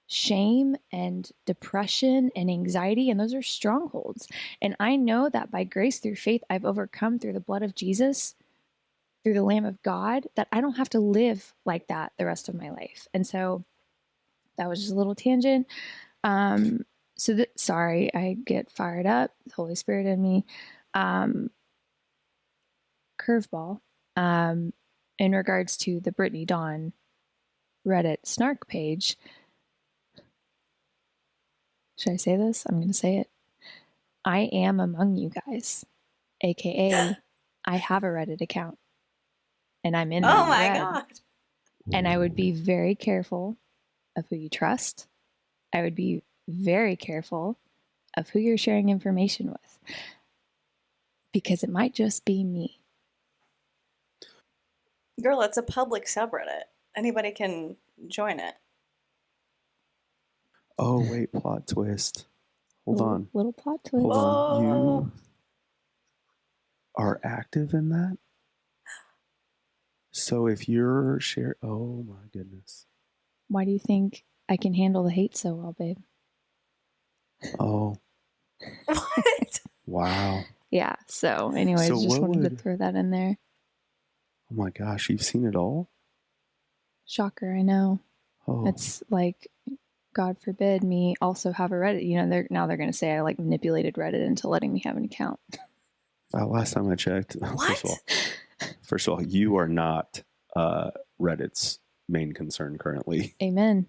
shame and depression and anxiety, and those are strongholds. And I know that by grace through faith, I've overcome through the blood of Jesus, through the Lamb of God, that I don't have to live like that the rest of my life. And so that was just a little tangent. Sorry, I get fired up, the Holy Spirit in me. Curveball, in regards to the Brittany Dawn Reddit snark page. Should I say this? I'm going to say it. I am among you guys, aka I have a Reddit account, and I'm in. Oh my God! And I would be very careful of who you trust. I would be very careful of who you're sharing information with, because it might just be me. Girl, it's a public subreddit. Anybody can join it. Oh, wait, plot twist. Hold on. Little plot twist. Hold on. Oh. You are active in that? So if you're oh my goodness. Why do you think I can handle the hate so well, babe? Oh. What? Wow. Yeah, so anyways, So just wanted to throw that in there. Oh my gosh, you've seen it all? Shocker, I know. Oh, It's like, God forbid me also have a Reddit. You know, they're going to say I like manipulated Reddit into letting me have an account. last time I checked, What? first of all, you are not Reddit's main concern currently. Amen.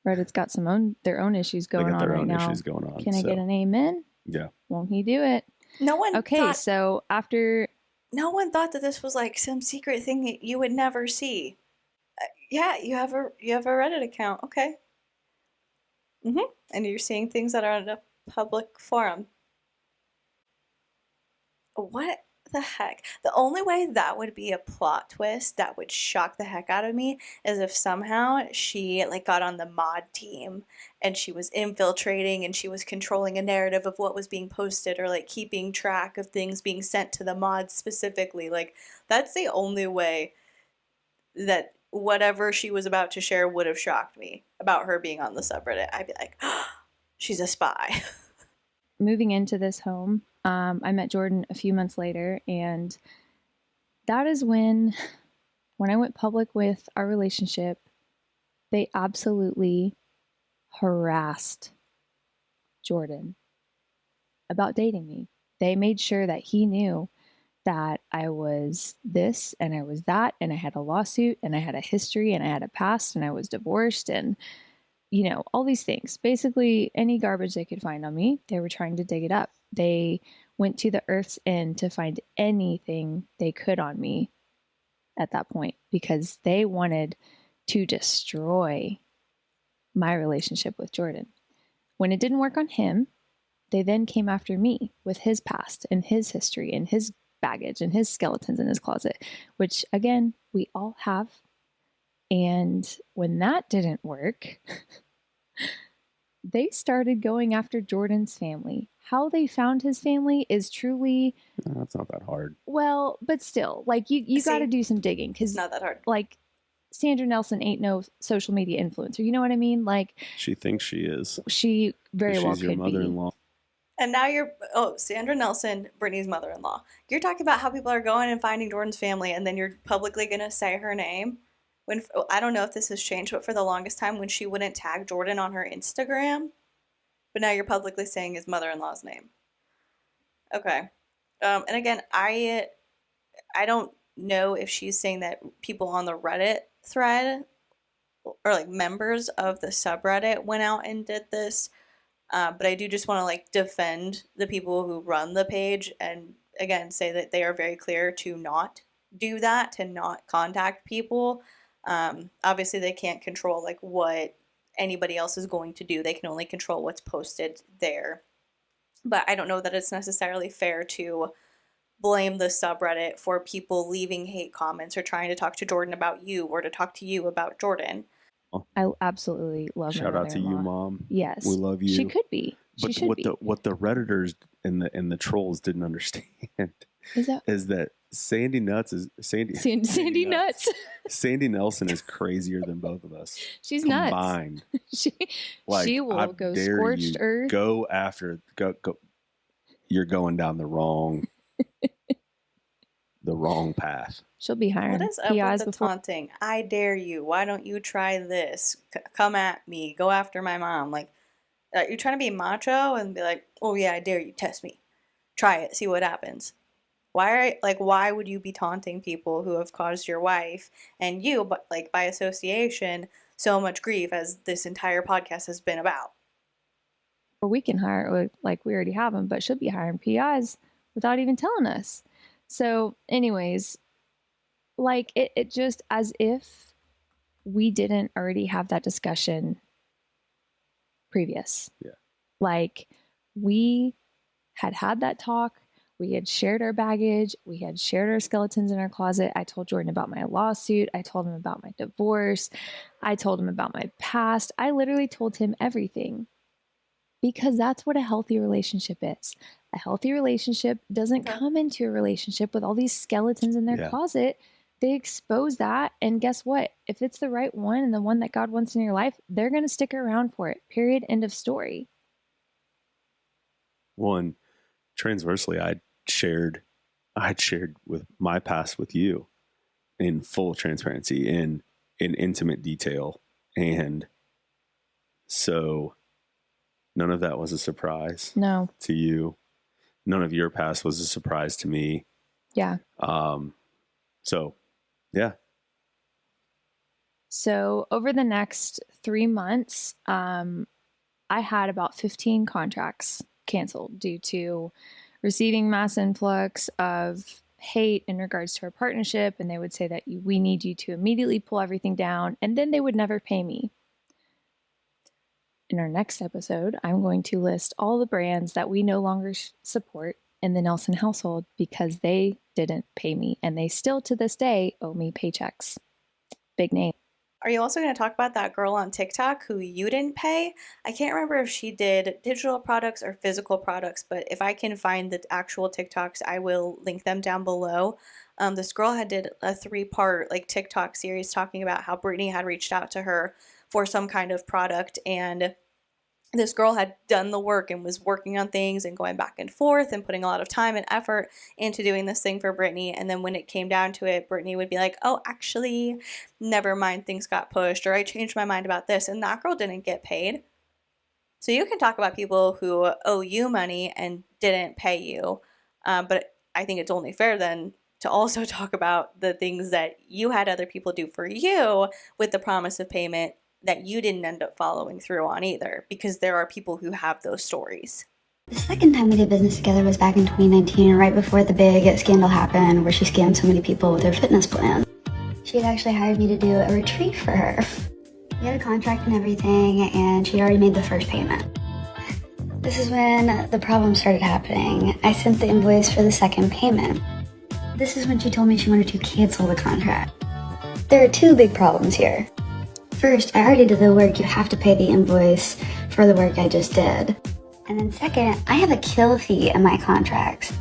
Reddit's got their own issues They going got on their right own now. issues going on. Can I get an amen? Yeah. Won't he do it? No one Okay, so after no one thought that this was like some secret thing that you would never see. Yeah, you have a Reddit account. Okay. And you're seeing things that are on a public forum. What the heck? The only way that would be a plot twist that would shock the heck out of me is if somehow she like got on the mod team and she was infiltrating and she was controlling a narrative of what was being posted or like keeping track of things being sent to the mods specifically. Like that's the only way that whatever she was about to share would have shocked me about her being on the subreddit. I'd be like, oh, she's a spy. moving into this home, I met Jordan a few months later, and that is when I went public with our relationship, they absolutely harassed Jordan about dating me. They made sure that he knew that I was this and I was that, and I had a lawsuit and I had a history and I had a past and I was divorced and, you know, all these things. Basically, any garbage they could find on me, they were trying to dig it up. They went to the earth's end to find anything they could on me at that point because they wanted to destroy my relationship with Jordan. When it didn't work on him, they then came after me with his past and his history and his baggage and his skeletons in his closet, which again, we all have. And when that didn't work, they started going after Jordan's family. How they found his family is truly... That's not that hard. Well, but still, like you got to do some digging because it's not that hard. Like Sandra Nelson ain't no social media influencer. You know what I mean? Like she thinks she is. She very well could be. She's your mother-in-law. And now Sandra Nelson, Brittany's mother-in-law. You're talking about how people are going and finding Jordan's family, and then you're publicly going to say her name. When I don't know if this has changed, but for the longest time, when she wouldn't tag Jordan on her Instagram, but now you're publicly saying his mother-in-law's name. Okay. And again, I don't know if she's saying that people on the Reddit thread or like members of the subreddit went out and did this. But I do just want to like defend the people who run the page and again say that they are very clear to not do that, to not contact people. Obviously they can't control like what anybody else is going to do. They can only control what's posted there. But I don't know that it's necessarily fair to blame the subreddit for people leaving hate comments or trying to talk to Jordan about you or to talk to you about Jordan. I absolutely love Shout out to you, Mom. Yes. We love you. She could be. But what the Redditors and the trolls didn't understand is that Sandy Nuts is Sandy Nuts. Sandy Nelson is crazier than both of us. She's combined. Nuts. She will go scorched earth. Go. You're going down the wrong path. She'll be hiring. What is up with the taunting? I dare you. Why don't you try this? Come at me. Go after my mom. Like, you're trying to be macho and be like, oh yeah, I dare you. Test me. Try it. See what happens. Why would you be taunting people who have caused your wife and you, but like by association, so much grief as this entire podcast has been about? Or we can hire, like we already have them, but she'll be hiring PIs without even telling us. So anyways, like it just as if we didn't already have that discussion previous. Yeah. Like we had that talk. We had shared our baggage. We had shared our skeletons in our closet. I told Jordan about my lawsuit. I told him about my divorce. I told him about my past. I literally told him everything because that's what a healthy relationship is. A healthy relationship doesn't come into a relationship with all these skeletons in their closet. They expose that. And guess what? If it's the right one and the one that God wants in your life, they're going to stick around for it. Period. End of story. One, transversely, I'd shared with my past with you. in full transparency, in intimate detail. And so none of that was a surprise No. to you. None of your past was a surprise to me. Yeah. So, yeah. So over the next 3 months, I had about 15 contracts canceled due to receiving mass influx of hate in regards to our partnership. And they would say that we need you to immediately pull everything down, and then they would never pay me. In our next episode, I'm going to list all the brands that we no longer support in the Nelson household because they didn't pay me, and they still to this day owe me paychecks. Big name. Are you also going to talk about that girl on TikTok who you didn't pay? I can't remember if she did digital products or physical products, but if I can find the actual TikToks, I will link them down below. This girl had did a 3-part like TikTok series talking about how Brittany had reached out to her for some kind of product, and this girl had done the work and was working on things and going back and forth and putting a lot of time and effort into doing this thing for Brittany. And then when it came down to it, Brittany would be like, oh, actually, never mind, things got pushed, or I changed my mind about this. And that girl didn't get paid. So you can talk about people who owe you money and didn't pay you. But I think it's only fair then to also talk about the things that you had other people do for you with the promise of payment that you didn't end up following through on either, because there are people who have those stories. The second time we did business together was back in 2019, right before the big scandal happened where she scammed so many people with her fitness plan. She had actually hired me to do a retreat for her. We had a contract and everything, and she'd already made the first payment. This is when the problem started happening. I sent the invoice for the second payment. This is when she told me she wanted to cancel the contract. There are 2 big problems here. First, I already did the work. You have to pay the invoice for the work I just did. And then second, I have a kill fee in my contracts.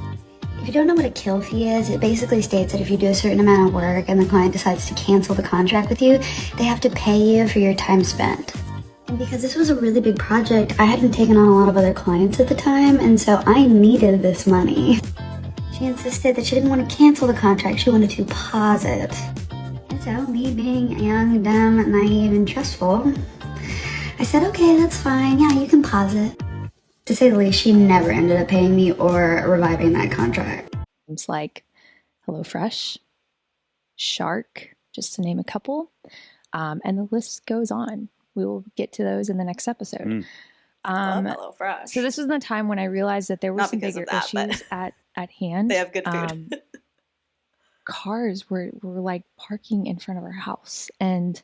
If you don't know what a kill fee is, it basically states that if you do a certain amount of work and the client decides to cancel the contract with you, they have to pay you for your time spent. And because this was a really big project, I hadn't taken on a lot of other clients at the time, and so I needed this money. She insisted that she didn't want to cancel the contract, she wanted to pause it. So, me being young, dumb, naive, and trustful, I said, okay, that's fine. Yeah, you can pause it. To say the least, she never ended up paying me or reviving that contract. It's like HelloFresh, Shark, just to name a couple. And the list goes on. We will get to those in the next episode. Love HelloFresh. So this was the time when I realized that there were some bigger issues at hand. They have good food. Cars were like parking in front of our house and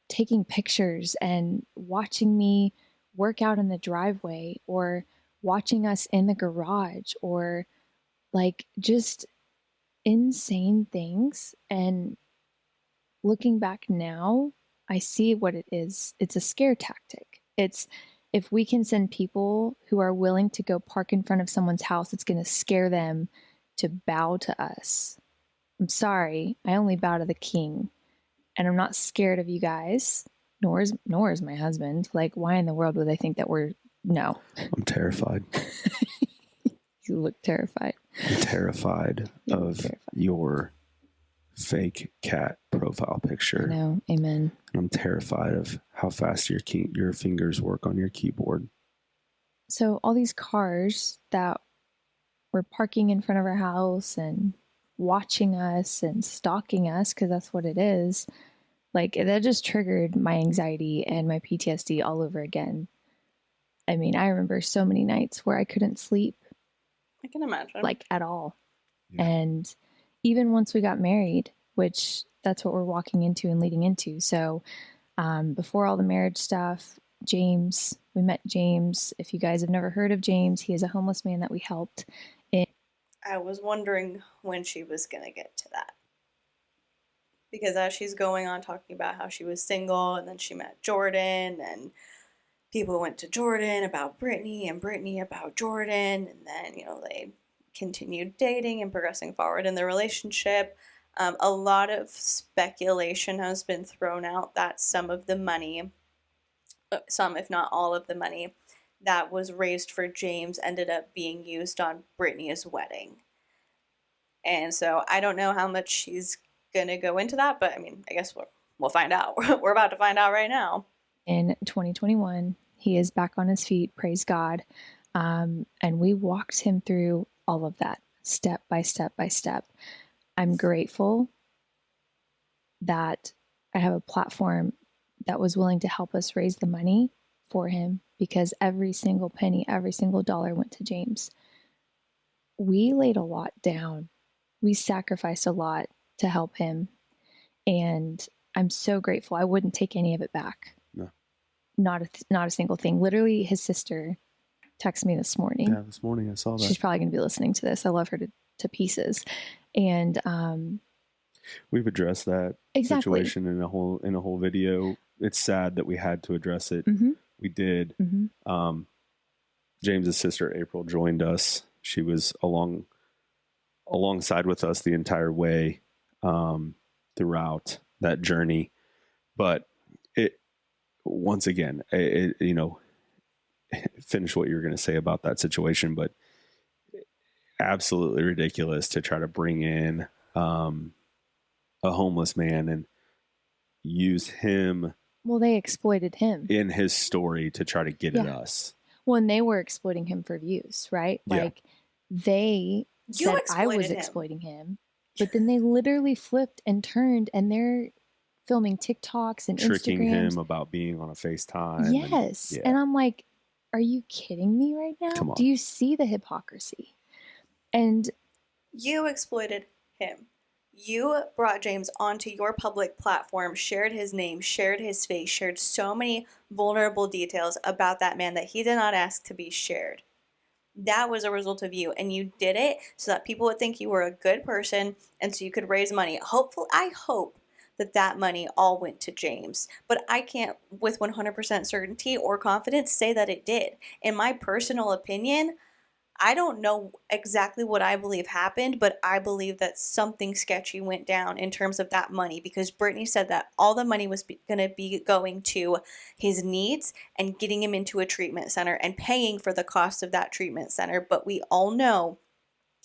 taking pictures and watching me work out in the driveway, or watching us in the garage, or like just insane things. And looking back now, I see what it is. It's a scare tactic. It's if we can send people who are willing to go park in front of someone's house, it's going to scare them to bow to us. I'm sorry, I only bow to the king, and I'm not scared of you guys, nor is my husband. Like, why in the world would they think that we're, no. I'm terrified. You look terrified. I'm terrified of your fake cat profile picture. I know, amen. And I'm terrified of how fast your fingers work on your keyboard. So all these cars that were parking in front of our house and watching us and stalking us, because that's what it is, like that just triggered my anxiety and my PTSD all over again. I mean, I remember so many nights where I couldn't sleep. I can imagine. Like at all. Yeah. And even once we got married, which that's what we're walking into and leading into. So before all the marriage stuff, we met James. If you guys have never heard of James, he is a homeless man that we helped. I was wondering when she was going to get to that. Because as she's going on talking about how she was single, and then she met Jordan, and people went to Jordan about Brittany, and Brittany about Jordan, and then, they continued dating and progressing forward in their relationship. A lot of speculation has been thrown out that some if not all of the money that was raised for James ended up being used on Brittany's wedding. And so I don't know how much she's going to go into that, but I mean, I guess we'll find out. We're about to find out right now. In 2021, he is back on his feet, praise God. And we walked him through all of that step by step by step. I'm grateful that I have a platform that was willing to help us raise the money for him, because every single penny, every single dollar went to James. We laid a lot down. We sacrificed a lot to help him. And I'm so grateful. I wouldn't take any of it back. No. Not a single thing. Literally, his sister texted me this morning. Yeah, this morning I saw that. She's probably going to be listening to this. I love her to pieces. And we've addressed that exactly. situation in a whole video. It's sad that we had to address it. Mm-hmm. We did. Mm-hmm. James's sister April joined us. She was alongside with us the entire way throughout that journey. But it, once again, finish what you were going to say about that situation, but absolutely ridiculous to try to bring in a homeless man and use him. Well, they exploited him in his story to try to get at us. Well, and they were exploiting him for views, right? Like they said I was exploiting him, but then they literally flipped and turned, and they're filming TikToks and tricking Instagrams. him about being on a FaceTime. Yes. And I'm like, are you kidding me right now? Come on. Do you see the hypocrisy? And you exploited him. You brought James onto your public platform, shared his name, shared his face, shared so many vulnerable details about that man that he did not ask to be shared. That was a result of you, and you did it so that people would think you were a good person, and so you could raise money. I hope that money all went to James, but I can't with 100% certainty or confidence say that it did. In my personal opinion, I don't know exactly what I believe happened, but I believe that something sketchy went down in terms of that money, because Brittany said that all the money was going to be going to his needs and getting him into a treatment center and paying for the cost of that treatment center. But we all know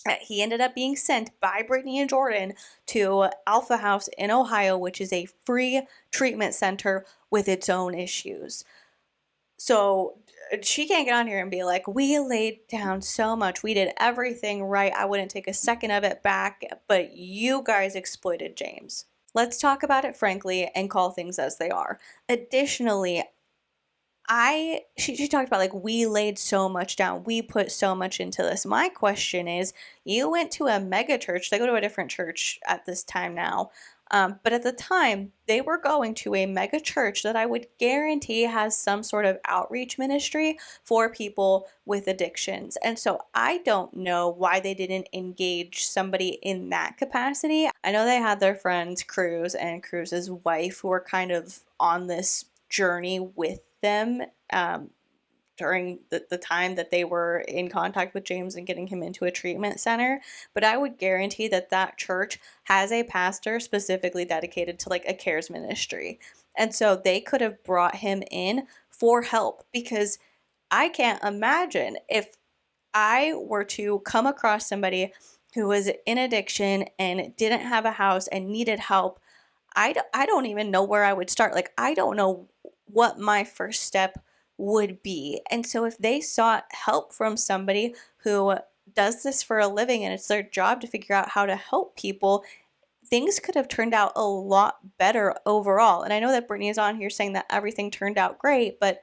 that he ended up being sent by Brittany and Jordan to Alpha House in Ohio, which is a free treatment center with its own issues. So she can't get on here and be like, we laid down so much, we did everything right, I wouldn't take a second of it back, but you guys exploited James. Let's talk about it frankly and call things as they are. Additionally, she talked about like, we laid so much down, we put so much into this. My question is, you went to a mega church. They go to a different church at this time now. But at the time, they were going to a mega church that I would guarantee has some sort of outreach ministry for people with addictions. And so I don't know why they didn't engage somebody in that capacity. I know they had their friends, Cruz and Cruz's wife, who were kind of on this journey with them during the time that they were in contact with James and getting him into a treatment center. But I would guarantee that church has a pastor specifically dedicated to like a cares ministry. And so they could have brought him in for help, because I can't imagine if I were to come across somebody who was in addiction and didn't have a house and needed help. I don't even know where I would start. Like, I don't know what my first step would be. And so if they sought help from somebody who does this for a living and it's their job to figure out how to help people, things could have turned out a lot better overall. And I know that Brittany is on here saying that everything turned out great, but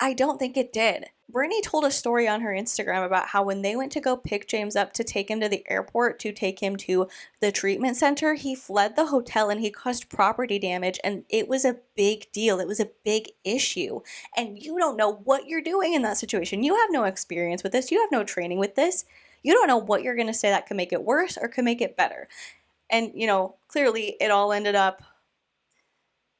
I don't think it did. Brittany told a story on her Instagram about how when they went to go pick James up to take him to the airport to take him to the treatment center, he fled the hotel and he caused property damage, and it was a big deal. It was a big issue. And you don't know what you're doing in that situation. You have no experience with this. You have no training with this. You don't know what you're going to say that could make it worse or could make it better. And, clearly it all ended up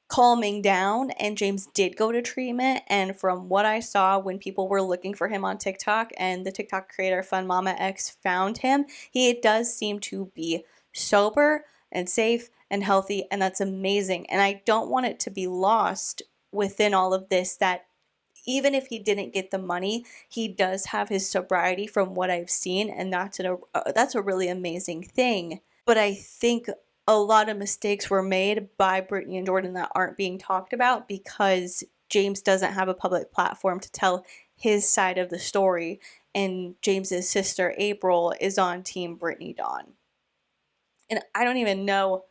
calming down, and James did go to treatment. And from what I saw when people were looking for him on TikTok and the TikTok creator Fun Mama X found him, he does seem to be sober and safe and healthy, and that's amazing. And I don't want it to be lost within all of this that even if he didn't get the money, he does have his sobriety from what I've seen, and that's a really amazing thing. But I think a lot of mistakes were made by Brittany and Jordan that aren't being talked about because James doesn't have a public platform to tell his side of the story, and James's sister April is on team Brittany Dawn. And I don't even know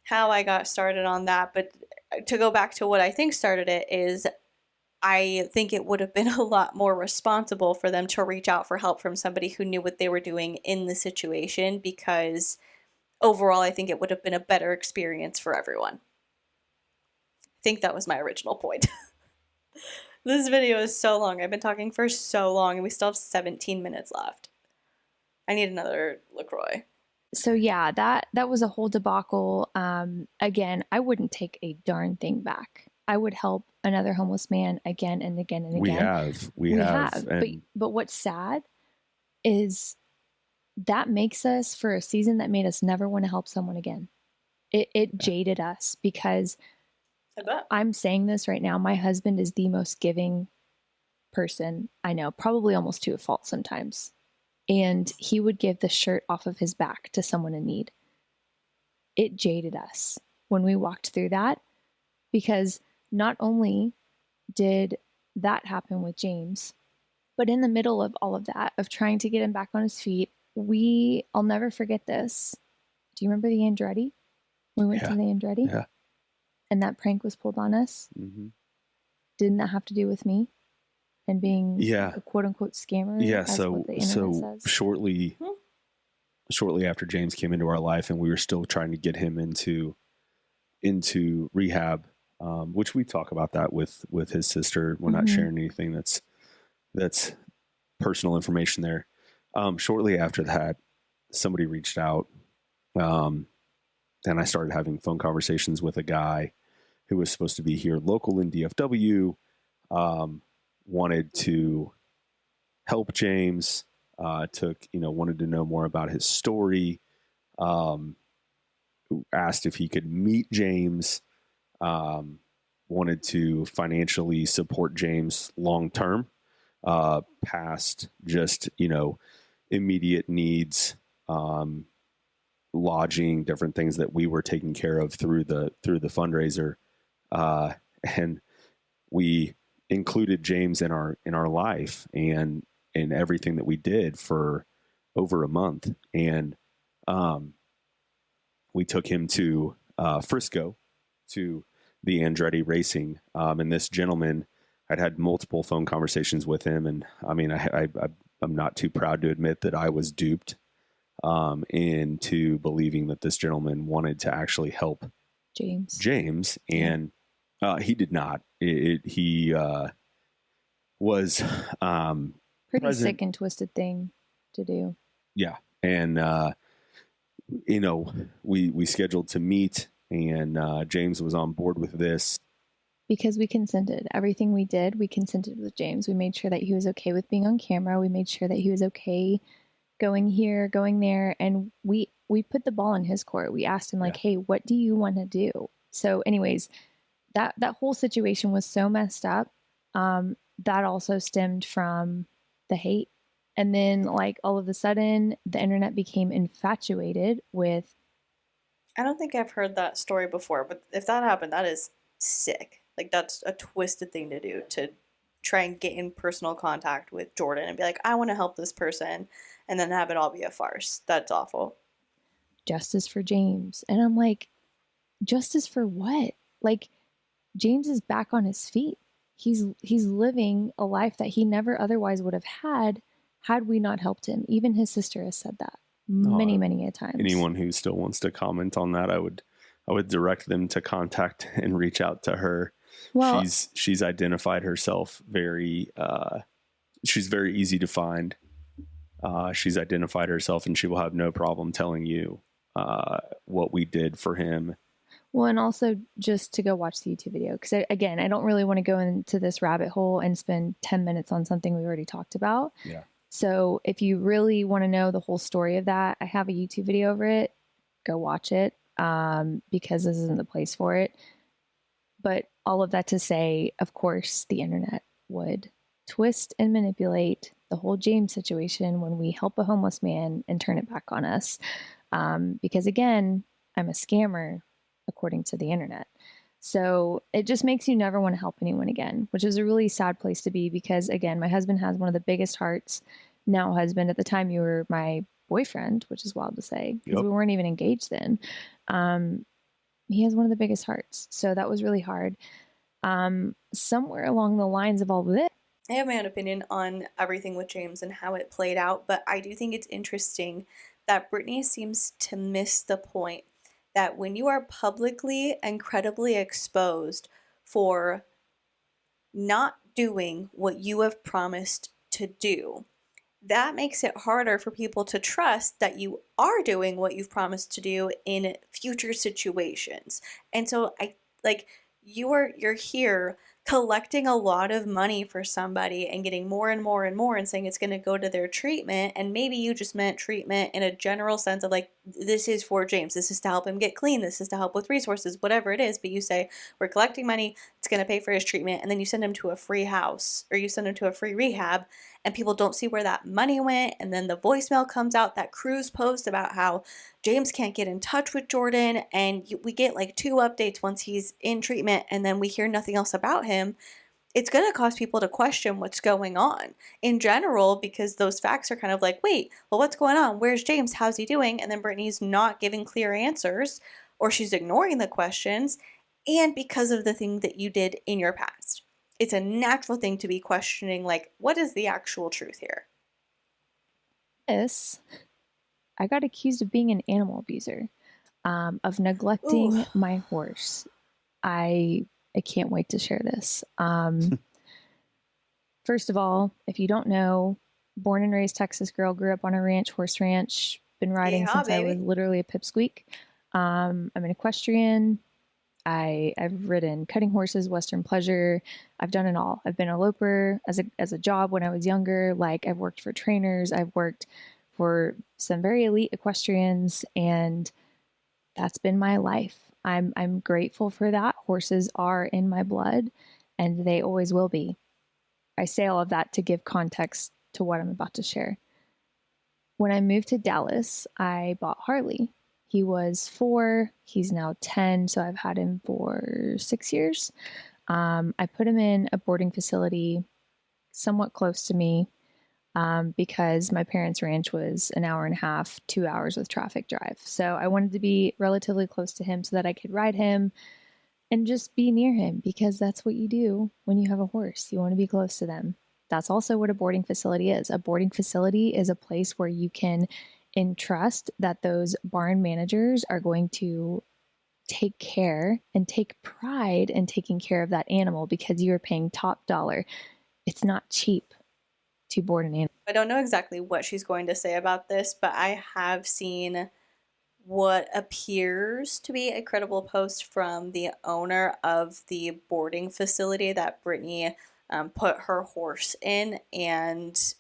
how I got started on that, but to go back to what I think started it is I think it would have been a lot more responsible for them to reach out for help from somebody who knew what they were doing in the situation, because overall I think it would have been a better experience for everyone. I think that was my original point. This video is so long. I've been talking for so long and we still have 17 minutes left. I need another LaCroix. So yeah, that was a whole debacle. Again, I wouldn't take a darn thing back. I would help another homeless man again and again and again. We have. But what's sad is that makes us, for a season, that made us never want to help someone again. It jaded us, because I'm saying this right now. My husband is the most giving person I know, probably almost to a fault sometimes. And he would give the shirt off of his back to someone in need. It jaded us when we walked through that, because not only did that happen with James, but in the middle of all of that, of trying to get him back on his feet, I'll never forget this. Do you remember the Andretti? We went to the Andretti? Yeah. And that prank was pulled on us? Mm-hmm. Didn't that have to do with me and being a quote unquote scammer? Yeah. So shortly after James came into our life, and we were still trying to get him into rehab, which we talk about that with his sister. We're not sharing anything that's personal information there. Shortly after that, somebody reached out, and I started having phone conversations with a guy who was supposed to be here local in DFW, wanted to help James, wanted to know more about his story, asked if he could meet James, wanted to financially support James long-term, past just, immediate needs, lodging, different things that we were taking care of through the fundraiser. And we included James in our life and in everything that we did for over a month. And, we took him to, Frisco, to the Andretti racing. And this gentleman, I'd had multiple phone conversations with him. And I mean, I'm not too proud to admit that I was duped, into believing that this gentleman wanted to actually help James. And, he did not. He was, pretty sick and twisted thing to do. Yeah. And, we scheduled to meet, and, James was on board with this. Because we consented. Everything we did, we consented with James. We made sure that he was okay with being on camera. We made sure that he was okay going here, going there. And we put the ball in his court. We asked him, hey, what do you want to do? So anyways, that whole situation was so messed up. That also stemmed from the hate. And then all of a sudden, the internet became infatuated with. I don't think I've heard that story before, but if that happened, that is sick. That's a twisted thing to do, to try and get in personal contact with Jordan and be like, I want to help this person, and then have it all be a farce. That's awful. Justice for James. And I'm like, justice for what? James is back on his feet. He's living a life that he never otherwise would have had we not helped him. Even his sister has said that many a times. Anyone who still wants to comment on that, I would direct them to contact and reach out to her. Well, she's identified herself very, she's very easy to find. She's identified herself, and she will have no problem telling you, what we did for him. Well, and also just to go watch the YouTube video. Because again, I don't really want to go into this rabbit hole and spend 10 minutes on something we already talked about. Yeah. So if you really want to know the whole story of that, I have a YouTube video over it. Go watch it, because this isn't the place for it. But all of that to say, of course, the internet would twist and manipulate the whole James situation when we help a homeless man and turn it back on us. Because again, I'm a scammer according to the internet. So it just makes you never want to help anyone again, which is a really sad place to be because, again, my husband has one of the biggest hearts. Now husband, at the time you were my boyfriend, which is wild to say because we weren't even engaged then. He has one of the biggest hearts. So that was really hard. Somewhere along the lines of all this, I have my own opinion on everything with James and how it played out, but I do think it's interesting that Brittany seems to miss the point that when you are publicly and credibly exposed for not doing what you have promised to do, that makes it harder for people to trust that you are doing what you've promised to do in future situations. And so you're here collecting a lot of money for somebody and getting more and more and more and saying it's going to go to their treatment, and maybe you just meant treatment in a general sense of like, this is for James, this is to help him get clean, this is to help with resources, whatever it is, but you say we're collecting money, it's going to pay for his treatment, and then you send him to a free house or you send him to a free rehab, and people don't see where that money went. And then the voicemail comes out, that cruise post about how James can't get in touch with Jordan, and we get like 2 updates once he's in treatment, and then we hear nothing else about him. It's going to cause people to question what's going on in general, because those facts are kind of like, wait, well, what's going on? Where's James? How's he doing? And then Brittany's not giving clear answers, or she's ignoring the questions, and because of the thing that you did in your past. It's a natural thing to be questioning, like, what is the actual truth here? I got accused of being an animal abuser, of neglecting my horse. I can't wait to share this. First of all, if you don't know, born and raised Texas girl, grew up on a ranch, horse ranch, been riding since I was literally a pipsqueak. I'm an equestrian. I've ridden cutting horses, Western pleasure. I've done it all. I've been a loper as a job when I was younger. Like, I've worked for trainers. I've worked for some very elite equestrians, and that's been my life. I'm grateful for that. Horses are in my blood, and they always will be. I say all of that to give context to what I'm about to share. When I moved to Dallas, I bought Harley. He was 4, he's now 10, so I've had him for 6 years. I put him in a boarding facility somewhat close to me because my parents' ranch was an hour and a half, 2 hours with traffic drive. So I wanted to be relatively close to him so that I could ride him and just be near him, because that's what you do when you have a horse. You want to be close to them. That's also what a boarding facility is. A boarding facility is a place where you can entrust that those barn managers are going to take care and take pride in taking care of that animal, because you are paying top dollar. It's not cheap to board an animal. I don't know exactly what she's going to say about this, but I have seen what appears to be a credible post from the owner of the boarding facility that Brittany put her horse in, and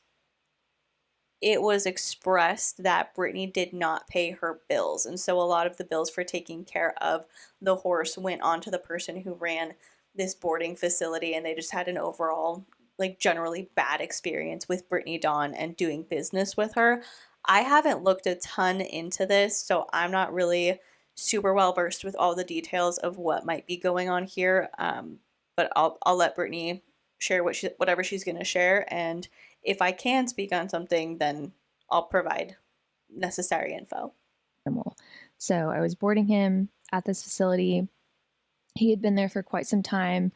it was expressed that Brittany did not pay her bills. And so a lot of the bills for taking care of the horse went on to the person who ran this boarding facility, and they just had an overall, like, generally bad experience with Brittany Dawn and doing business with her. I haven't looked a ton into this, so I'm not really super well versed with all the details of what might be going on here. But I'll let Brittany share whatever she's going to share, and if I can speak on something, then I'll provide necessary info. So I was boarding him at this facility. He had been there for quite some time.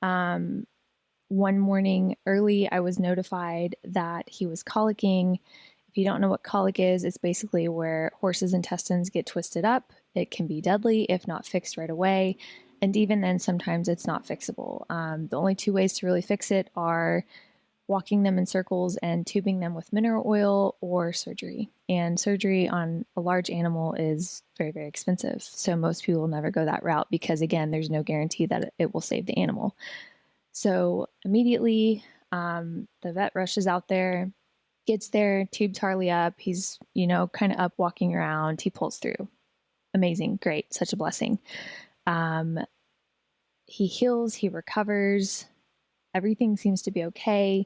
One morning early, I was notified that he was colicking. If you don't know what colic is, it's basically where horses' intestines get twisted up. It can be deadly if not fixed right away. And even then, sometimes it's not fixable. The only 2 ways to really fix it are walking them in circles and tubing them with mineral oil, or surgery. And surgery on a large animal is very, very expensive. So most people will never go that route because, again, there's no guarantee that it will save the animal. So immediately, the vet rushes out there, gets there, tubes Harley up. He's, kind of up walking around. He pulls through. Amazing. Great. Such a blessing. He heals. He recovers. Everything seems to be okay.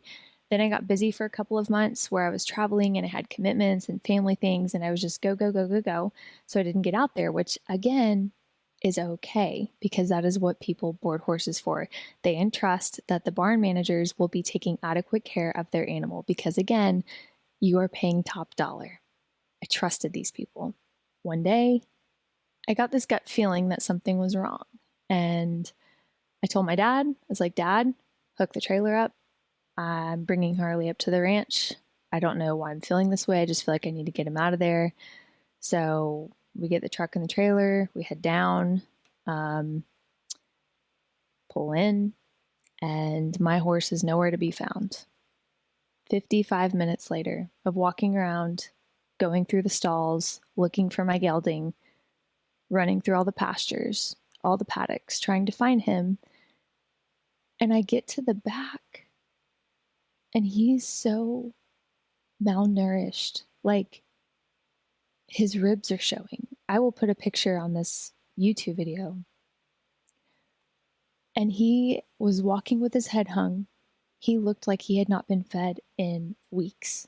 Then I got busy for a couple of months where I was traveling and I had commitments and family things, and I was just go, go, go, go, go. So I didn't get out there, which again is okay, because that is what people board horses for. They entrust that the barn managers will be taking adequate care of their animal, because again, you are paying top dollar. I trusted these people. One day, I got this gut feeling that something was wrong. And I told my dad, I was like, Dad, hook the trailer up. I'm bringing Harley up to the ranch. I don't know why I'm feeling this way. I just feel like I need to get him out of there. So we get the truck and the trailer. We head down, pull in, and my horse is nowhere to be found. 55 minutes later of walking around, going through the stalls, looking for my gelding, running through all the pastures, all the paddocks, trying to find him. And I get to the back, and he's so malnourished. Like, his ribs are showing. I will put a picture on this YouTube video. And he was walking with his head hung. He looked like he had not been fed in weeks.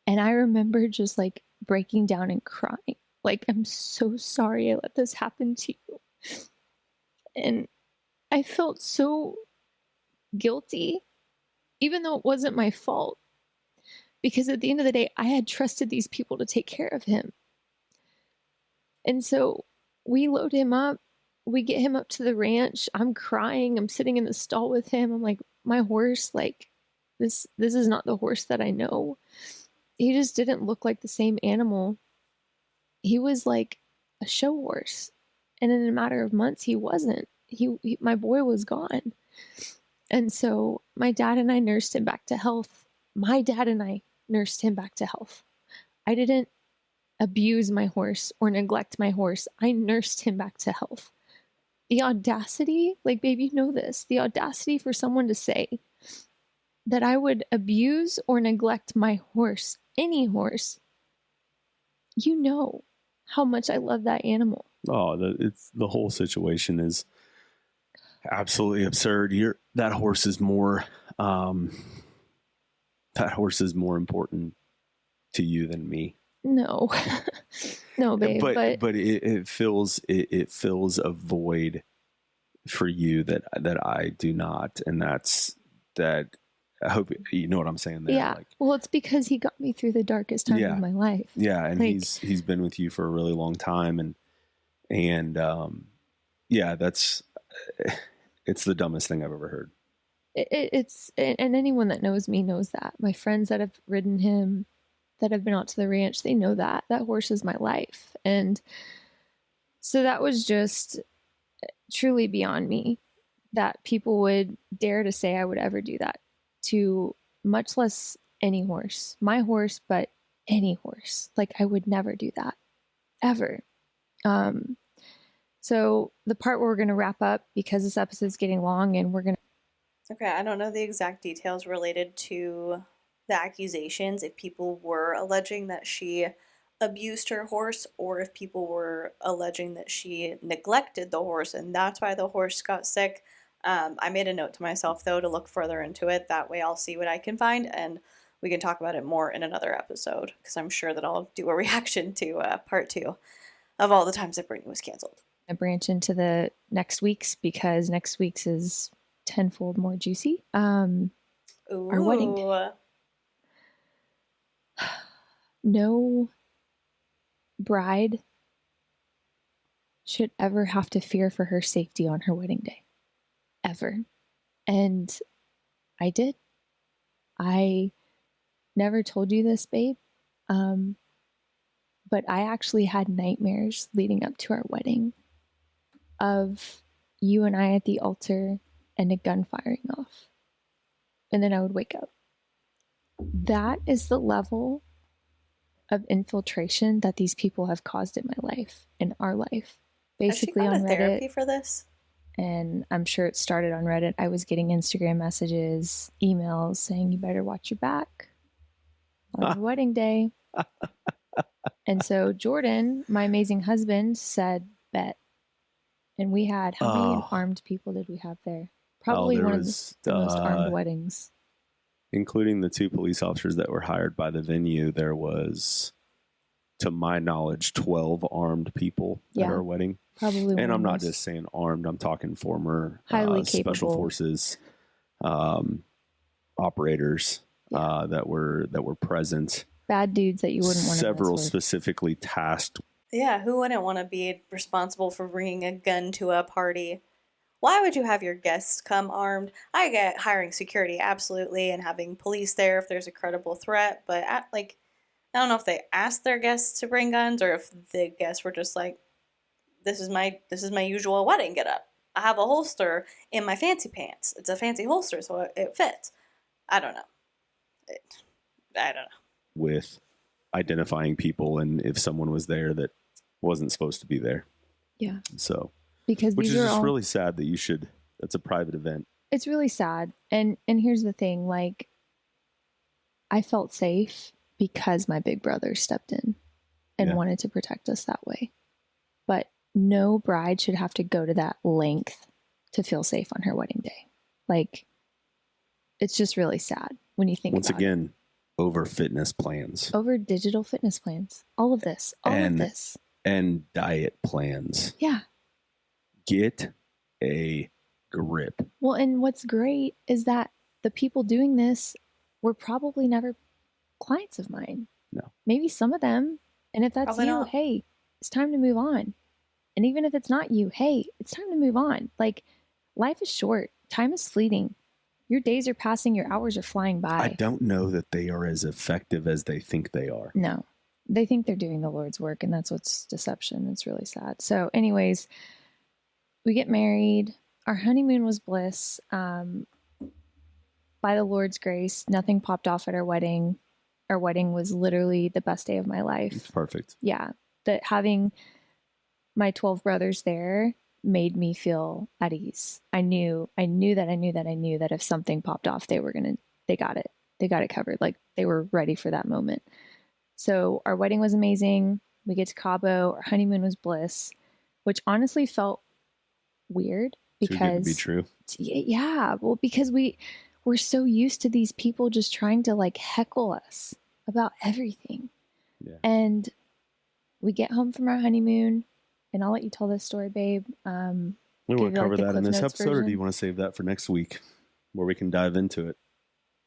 And I remember just like breaking down and crying. Like, I'm so sorry I let this happen to you. And I felt so guilty, even though it wasn't my fault. Because at the end of the day, I had trusted these people to take care of him. And so we load him up. We get him up to the ranch. I'm crying. I'm sitting in the stall with him. I'm like, my horse, like, this is not the horse that I know. He just didn't look like the same animal. He was like a show horse. And in a matter of months, he wasn't. My boy was gone. And so my dad and I nursed him back to health. My dad and I nursed him back to health. I didn't abuse my horse or neglect my horse. I nursed him back to health. The audacity, like, babe, you know this, the audacity for someone to say that I would abuse or neglect my horse, any horse, you know how much I love that animal. Oh, the whole situation is absolutely absurd. That horse is more important to you than me. No, no, babe. But it fills a void for you that I do not, and that. I hope you know what I'm saying there. Yeah. Like, well, it's because he got me through the darkest time of my life. Yeah, and like, he's been with you for a really long time, and it's the dumbest thing I've ever heard. It's and anyone that knows me knows that. My friends that have ridden him, that have been out to the ranch, they know that horse is my life. And so that was just truly beyond me, that people would dare to say I would ever do that to, much less any horse, my horse, but any horse. Like, I would never do that ever. So the part where we're going to wrap up, because this episode's getting long, and we're going to. Okay. I don't know the exact details related to the accusations, if people were alleging that she abused her horse, or if people were alleging that she neglected the horse and that's why the horse got sick. I made a note to myself, though, to look further into it. That way I'll see what I can find, and we can talk about it more in another episode, because I'm sure that I'll do a reaction to part 2 of all the times that Brittany was canceled. I branch into the next week's, because next week's is tenfold more juicy. Our wedding day. No bride should ever have to fear for her safety on her wedding day. Ever. And I did. I never told you this, babe. But I actually had nightmares leading up to our wedding of you and I at the altar and a gun firing off. And then I would wake up. That is the level of infiltration that these people have caused in my life, in our life. Basically on Reddit. Therapy for this? And I'm sure it started on Reddit. I was getting Instagram messages, emails saying, you better watch your back on your wedding day. And so Jordan, my amazing husband, said, bet. And we had, how many armed people did we have there? Probably one of the most armed weddings. including the 2 police officers that were hired by the venue, there was, to my knowledge, 12 armed people at our wedding. Probably. And I'm not just saying armed, I'm talking former highly special capable forces operators that were present. Bad dudes that you wouldn't want to Several mess with. specifically tasked. Yeah, who wouldn't want to be responsible for bringing a gun to a party? Why would you have your guests come armed? I get hiring security, absolutely, and having police there if there's a credible threat, but I don't know if they asked their guests to bring guns or if the guests were just like, this is my usual wedding getup. I have a holster in my fancy pants. It's a fancy holster, so it fits. I don't know. I don't know. With identifying people and if someone was there that wasn't supposed to be there. Yeah. So, because which these is are just all, really sad that that's a private event. it's really sad. And here's the thing, like, I felt safe because my big brother stepped in and wanted to protect us that way. But no bride should have to go to that length to feel safe on her wedding day. Like, it's just really sad when you think Once about again, over fitness plans. Over digital fitness plans. All of this. And diet plans. Yeah. Get a grip. Well, and what's great is that the people doing this were probably never clients of mine. No. Maybe some of them. And if that's Probably you, not. hey, it's time to move on. And even if it's not you, hey, it's time to move on. Like, life is short. Time is fleeting. Your days are passing. Your hours are flying by. I don't know that they are as effective as they think they are. No. They think they're doing the Lord's work, and that's what's deception. It's really sad. So anyways, we get married. Our honeymoon was bliss. By the Lord's grace, nothing popped off at our wedding. Our wedding was literally the best day of my life. It's perfect. Yeah. That having my 12 brothers there made me feel at ease. I knew that if something popped off, they got it. They got it covered. Like, they were ready for that moment. So our wedding was amazing. We get to Cabo. Our honeymoon was bliss, which honestly felt weird because Too good to be true. Yeah. Well, because we're so used to these people just trying to like heckle us about everything. Yeah. And we get home from our honeymoon, and I'll let you tell this story, babe. We want to cover that in this episode, or do you want to save that for next week where we can dive into it?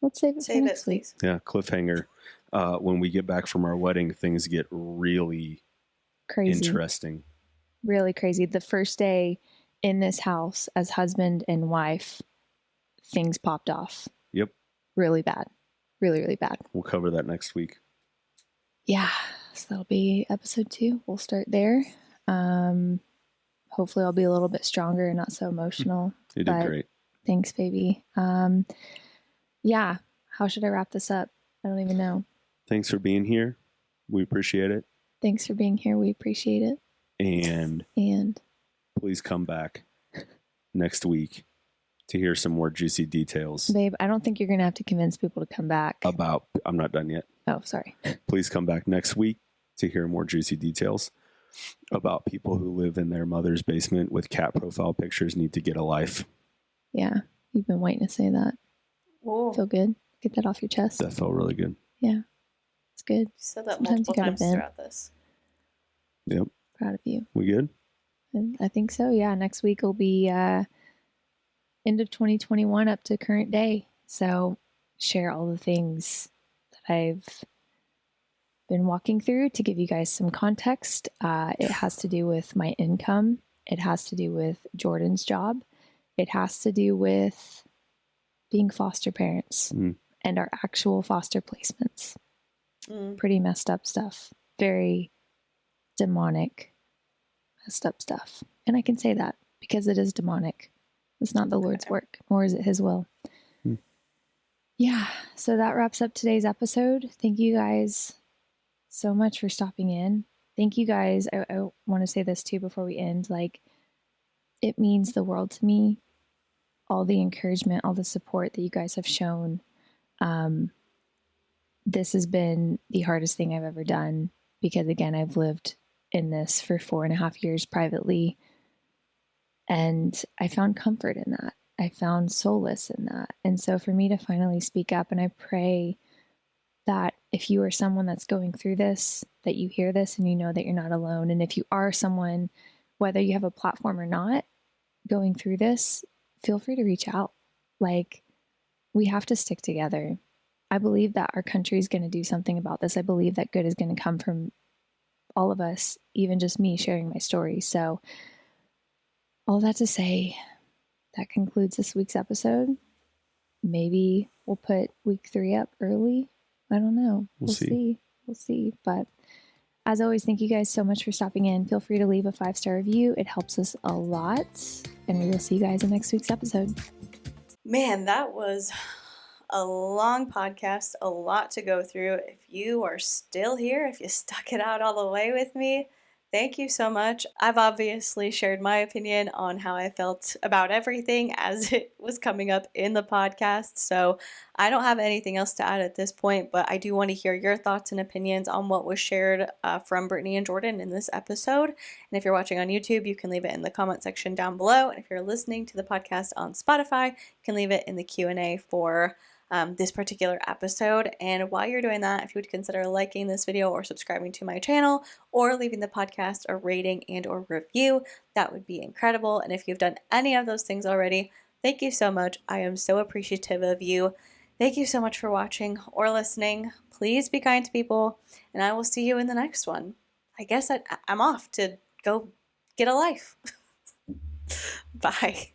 Let's save it for next week. Please. Yeah, cliffhanger. When we get back from our wedding, things get really Crazy. interesting. Really crazy. The first day in this house as husband and wife, things popped off. Yep. Really bad. Really, really bad. We'll cover that next week. Yeah. So that'll be episode 2. We'll start there. Hopefully I'll be a little bit stronger and not so emotional. You did great. Thanks, baby. Yeah. How should I wrap this up? I don't even know. Thanks for being here. We appreciate it. Thanks for being here. We appreciate it. And please come back next week to hear some more juicy details. Babe, I don't think you're going to have to convince people to come back. I'm not done yet. Oh, sorry. Please come back next week to hear more juicy details about people who live in their mother's basement with cat profile pictures need to get a life. Yeah. You've been waiting to say that. Whoa. Feel good? Get that off your chest. That felt really good. Yeah. It's good. You said that Sometimes multiple you gotta times vent. throughout this. Yep. Proud of you. We good? And I think so. Yeah. Next week will be end of 2021 up to current day. So share all the things that I've been walking through to give you guys some context. It has to do with my income. It has to do with Jordan's job. It has to do with being foster parents and our actual foster placements. Pretty messed up stuff. Very demonic, messed up stuff. And I can say that because it is demonic. It's not the Lord's work, nor is it his will. Yeah. So that wraps up today's episode. Thank you guys so much for stopping in. Thank you guys. I want to say this too before we end. Like, it means the world to me. All the encouragement, all the support that you guys have shown. This has been the hardest thing I've ever done because, again, I've lived in this for 4.5 years privately. And I found comfort in that. I found solace in that. And so for me to finally speak up, and I pray that if you are someone that's going through this, that you hear this and you know that you're not alone. And if you are someone, whether you have a platform or not, going through this, feel free to reach out. Like, we have to stick together. I believe that our country is going to do something about this. I believe that good is going to come from all of us, even just me sharing my story. So all that to say, that concludes this week's episode. Maybe we'll put week 3 up early. I don't know. We'll see. We'll see. But as always, thank you guys so much for stopping in. Feel free to leave a 5-star review. It helps us a lot. And we will see you guys in next week's episode. Man, that was a long podcast, a lot to go through. If you are still here, if you stuck it out all the way with me, thank you so much. I've obviously shared my opinion on how I felt about everything as it was coming up in the podcast, so I don't have anything else to add at this point, but I do want to hear your thoughts and opinions on what was shared from Brittany and Jordan in this episode. And if you're watching on YouTube, you can leave it in the comment section down below. And if you're listening to the podcast on Spotify, you can leave it in the Q&A for this particular episode. And while you're doing that, if you would consider liking this video or subscribing to my channel or leaving the podcast a rating and or review, that would be incredible. And if you've done any of those things already, thank you so much. I am so appreciative of you. Thank you so much for watching or listening. Please be kind to people, and I will see you in the next one. I guess I'm off to go get a life. Bye.